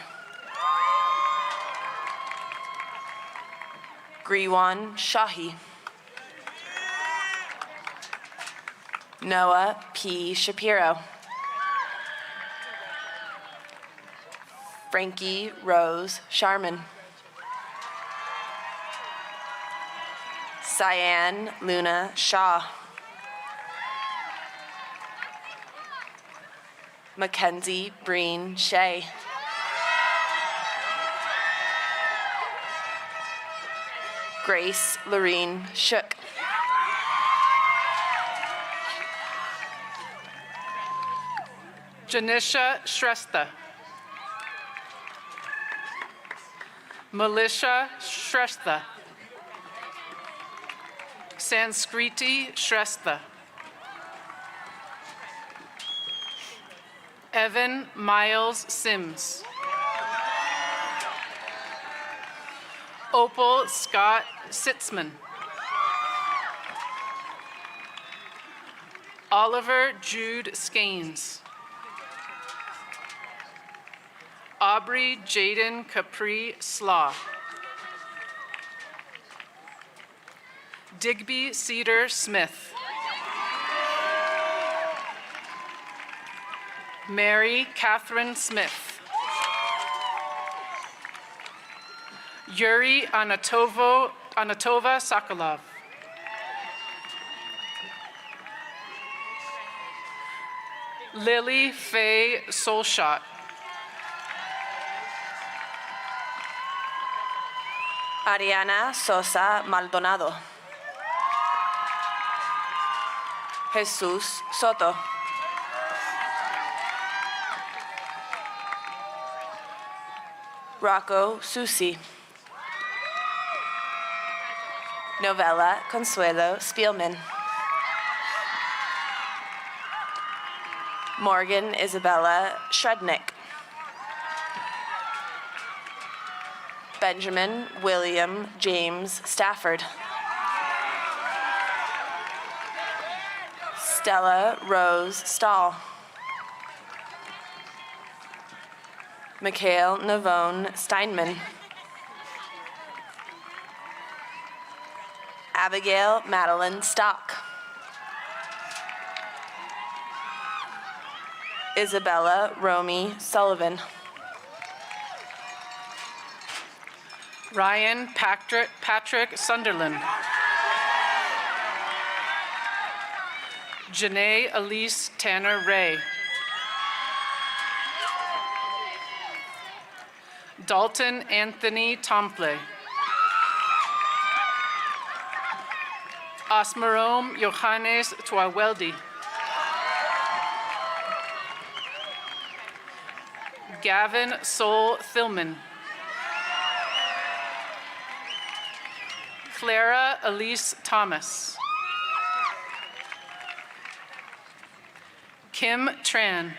Griwan Shahi. Noah P. Shapiro. Frankie Rose Sharman. Cyan Luna Shaw. Mackenzie Breen Shea. Grace Lorene Shook. Janisha Shrestha. Melisha Shrestha. Sanskriti Shrestha. Evan Miles Sims. Opal Scott Sitzman. Oliver Jude Skanes. Aubrey Jaden Capri Slaw. Digby Cedar Smith. Mary Catherine Smith. Yuri Anatova Sokolov. Lily Faye Solshot. Ariana Sosa Maldonado. Jesus Soto. Rocco Susi. Novella Consuelo Spielman. Morgan Isabella Shrednick. Benjamin William James Stafford. Stella Rose Stahl. Mikhail Navone Steinman. Abigail Madeline Stock. Isabella Romy Sullivan. Ryan Patrick Sunderland. Janae Elise Tanner Ray. Dalton Anthony Tompley. Osmarome Johannes Tuaweldi. Gavin Sol Thilman. Clara Elise Thomas. Kim Tran.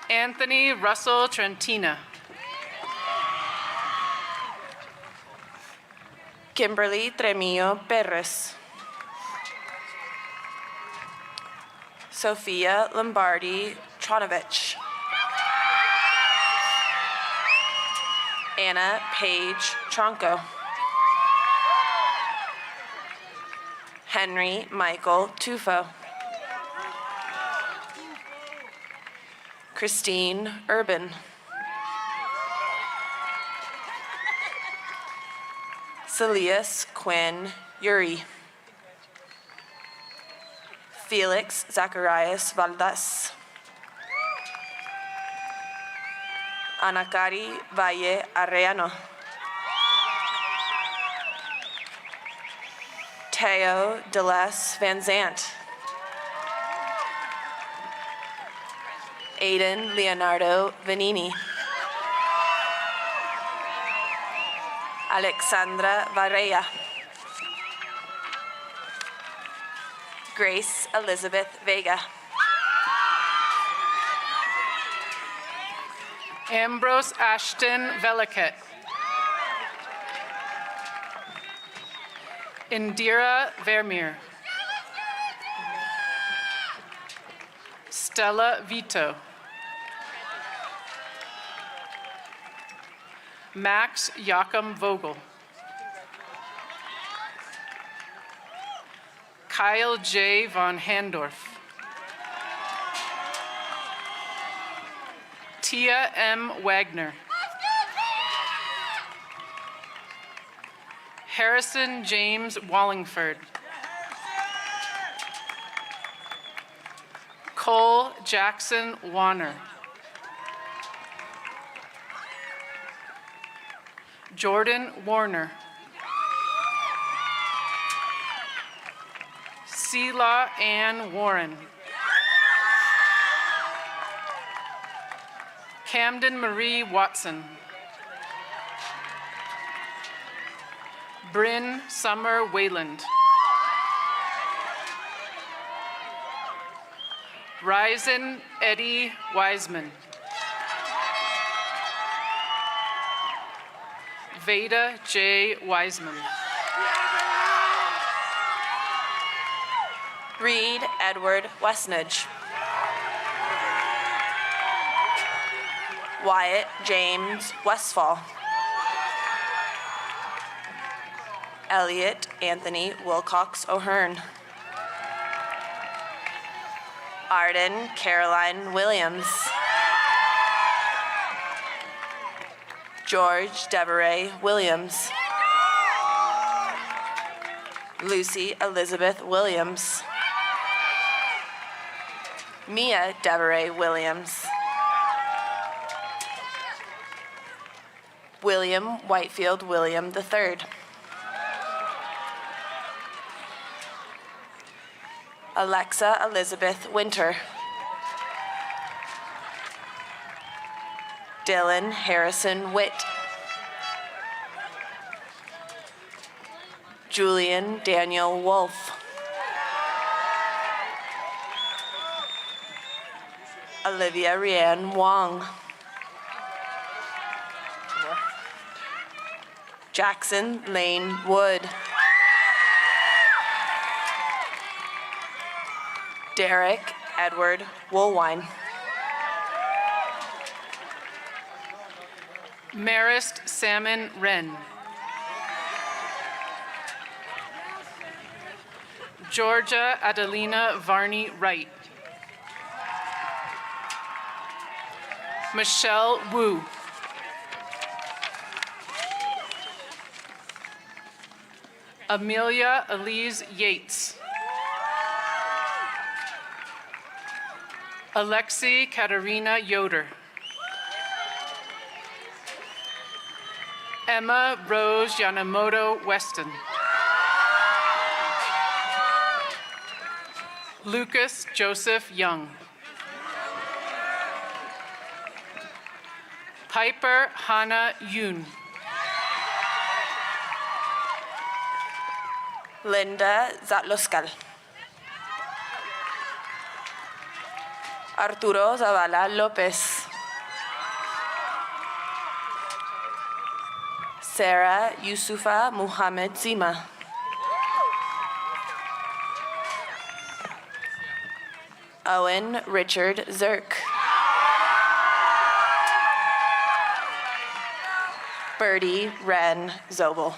Anthony Russell Trentina. Kimberly Tremillo Perez. Sophia Lombardi Tronovich. Anna Page Tronco. Henry Michael Tufo. Christine Urban. Celius Quinn Yuri. Felix Zacharias Valdas. Anacari Valle Arreano. Teo Deles Van Zant. Aiden Leonardo Vanini. Alexandra Varela. Grace Elizabeth Vega. Ambrose Ashton Veliket. Indira Vermeer. Stella Vito. Max Joachim Vogel. Kyle J. von Handorf. Tia M. Wagner. Harrison James Wallingford. Cole Jackson Warner. Jordan Warner. Selah Ann Warren. Camden Marie Watson. Bryn Summer Wayland. Ryzen Eddie Wiseman. Veda J. Wiseman. Reed Edward Westnedge. Wyatt James Westfall. Elliot Anthony Wilcox O'Hearn. Arden Caroline Williams. George Deveray Williams. Lucy Elizabeth Williams. Mia Deveray Williams. William Whitefield William III. Alexa Elizabeth Winter. Dylan Harrison Witt. Julian Daniel Wolf. Olivia Rianne Wong. Jackson Lane Wood. Derek Edward Woolwine. Marist Salmon Wren. Georgia Adelina Varney Wright. Michelle Wu. Amelia Elise Yates. Alexi Katerina Yoder. Emma Rose Yanamoto Weston. Lucas Joseph Young. Piper Hannah Yoon. Linda Zatloskal. Arturo Zavala Lopez. Sarah Yusufa Muhammad Zima. Owen Richard Zirk. Birdie Wren Zobel.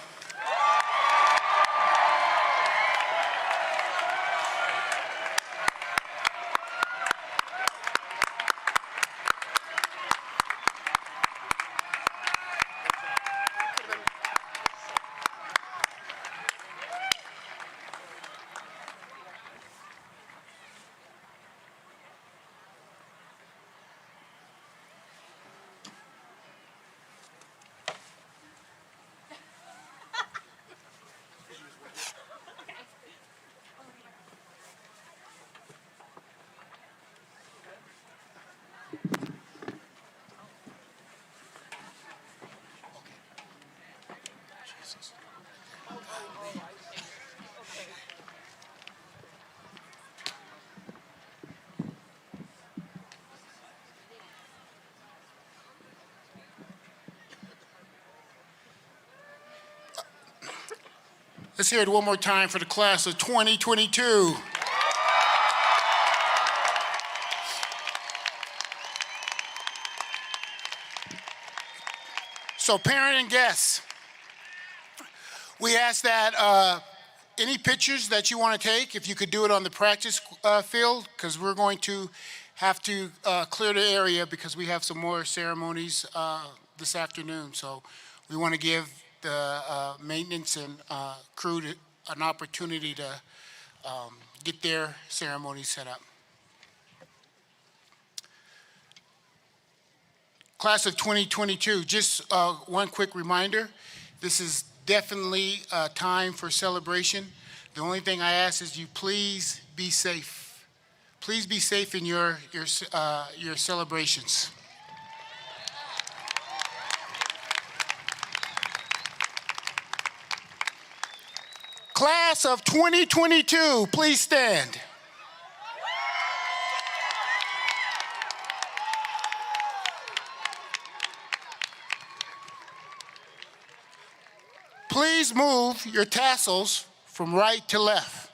Let's hear it one more time for the class of 2022. So parent and guests, we ask that any pictures that you want to take, if you could do it on the practice field, because we're going to have to clear the area because we have some more ceremonies this afternoon. So we want to give the maintenance and crew an opportunity to get their ceremony set up. Class of 2022, just one quick reminder, this is definitely a time for celebration. The only thing I ask is you please be safe. Please be safe in your celebrations. Class of 2022, please stand. Please move your tassels from right to left.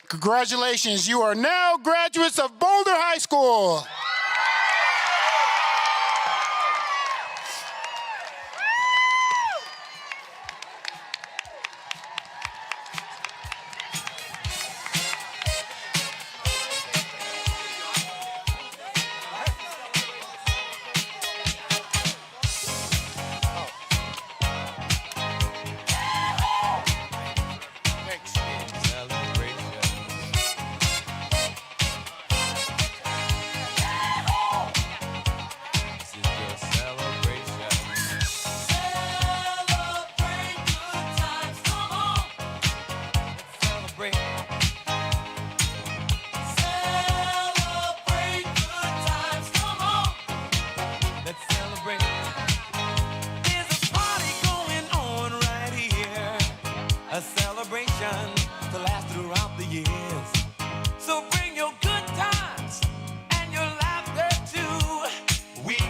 Congratulations, you are now graduates of Boulder High School.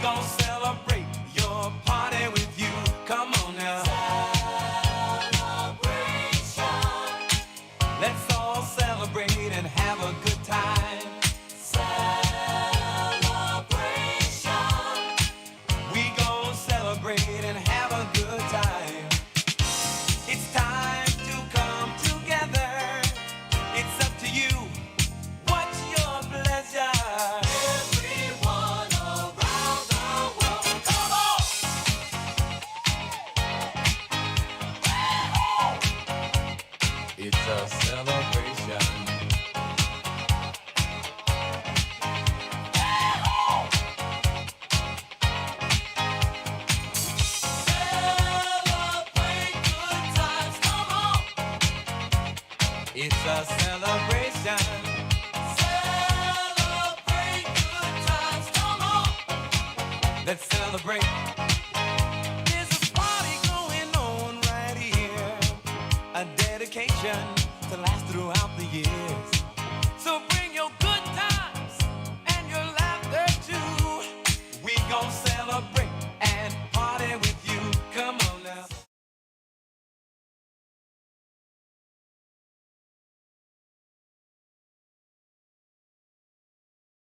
gonna celebrate your party with you. Come on now. Celebration. Let's all celebrate and have a good time. Celebration. We gonna celebrate and have a good time. It's time to come together. It's up to you. What's your pleasure? Everyone around the world, come on! It's a celebration. Celebrate good times, come on! It's a celebration. Celebrate good times, come on! Let's celebrate.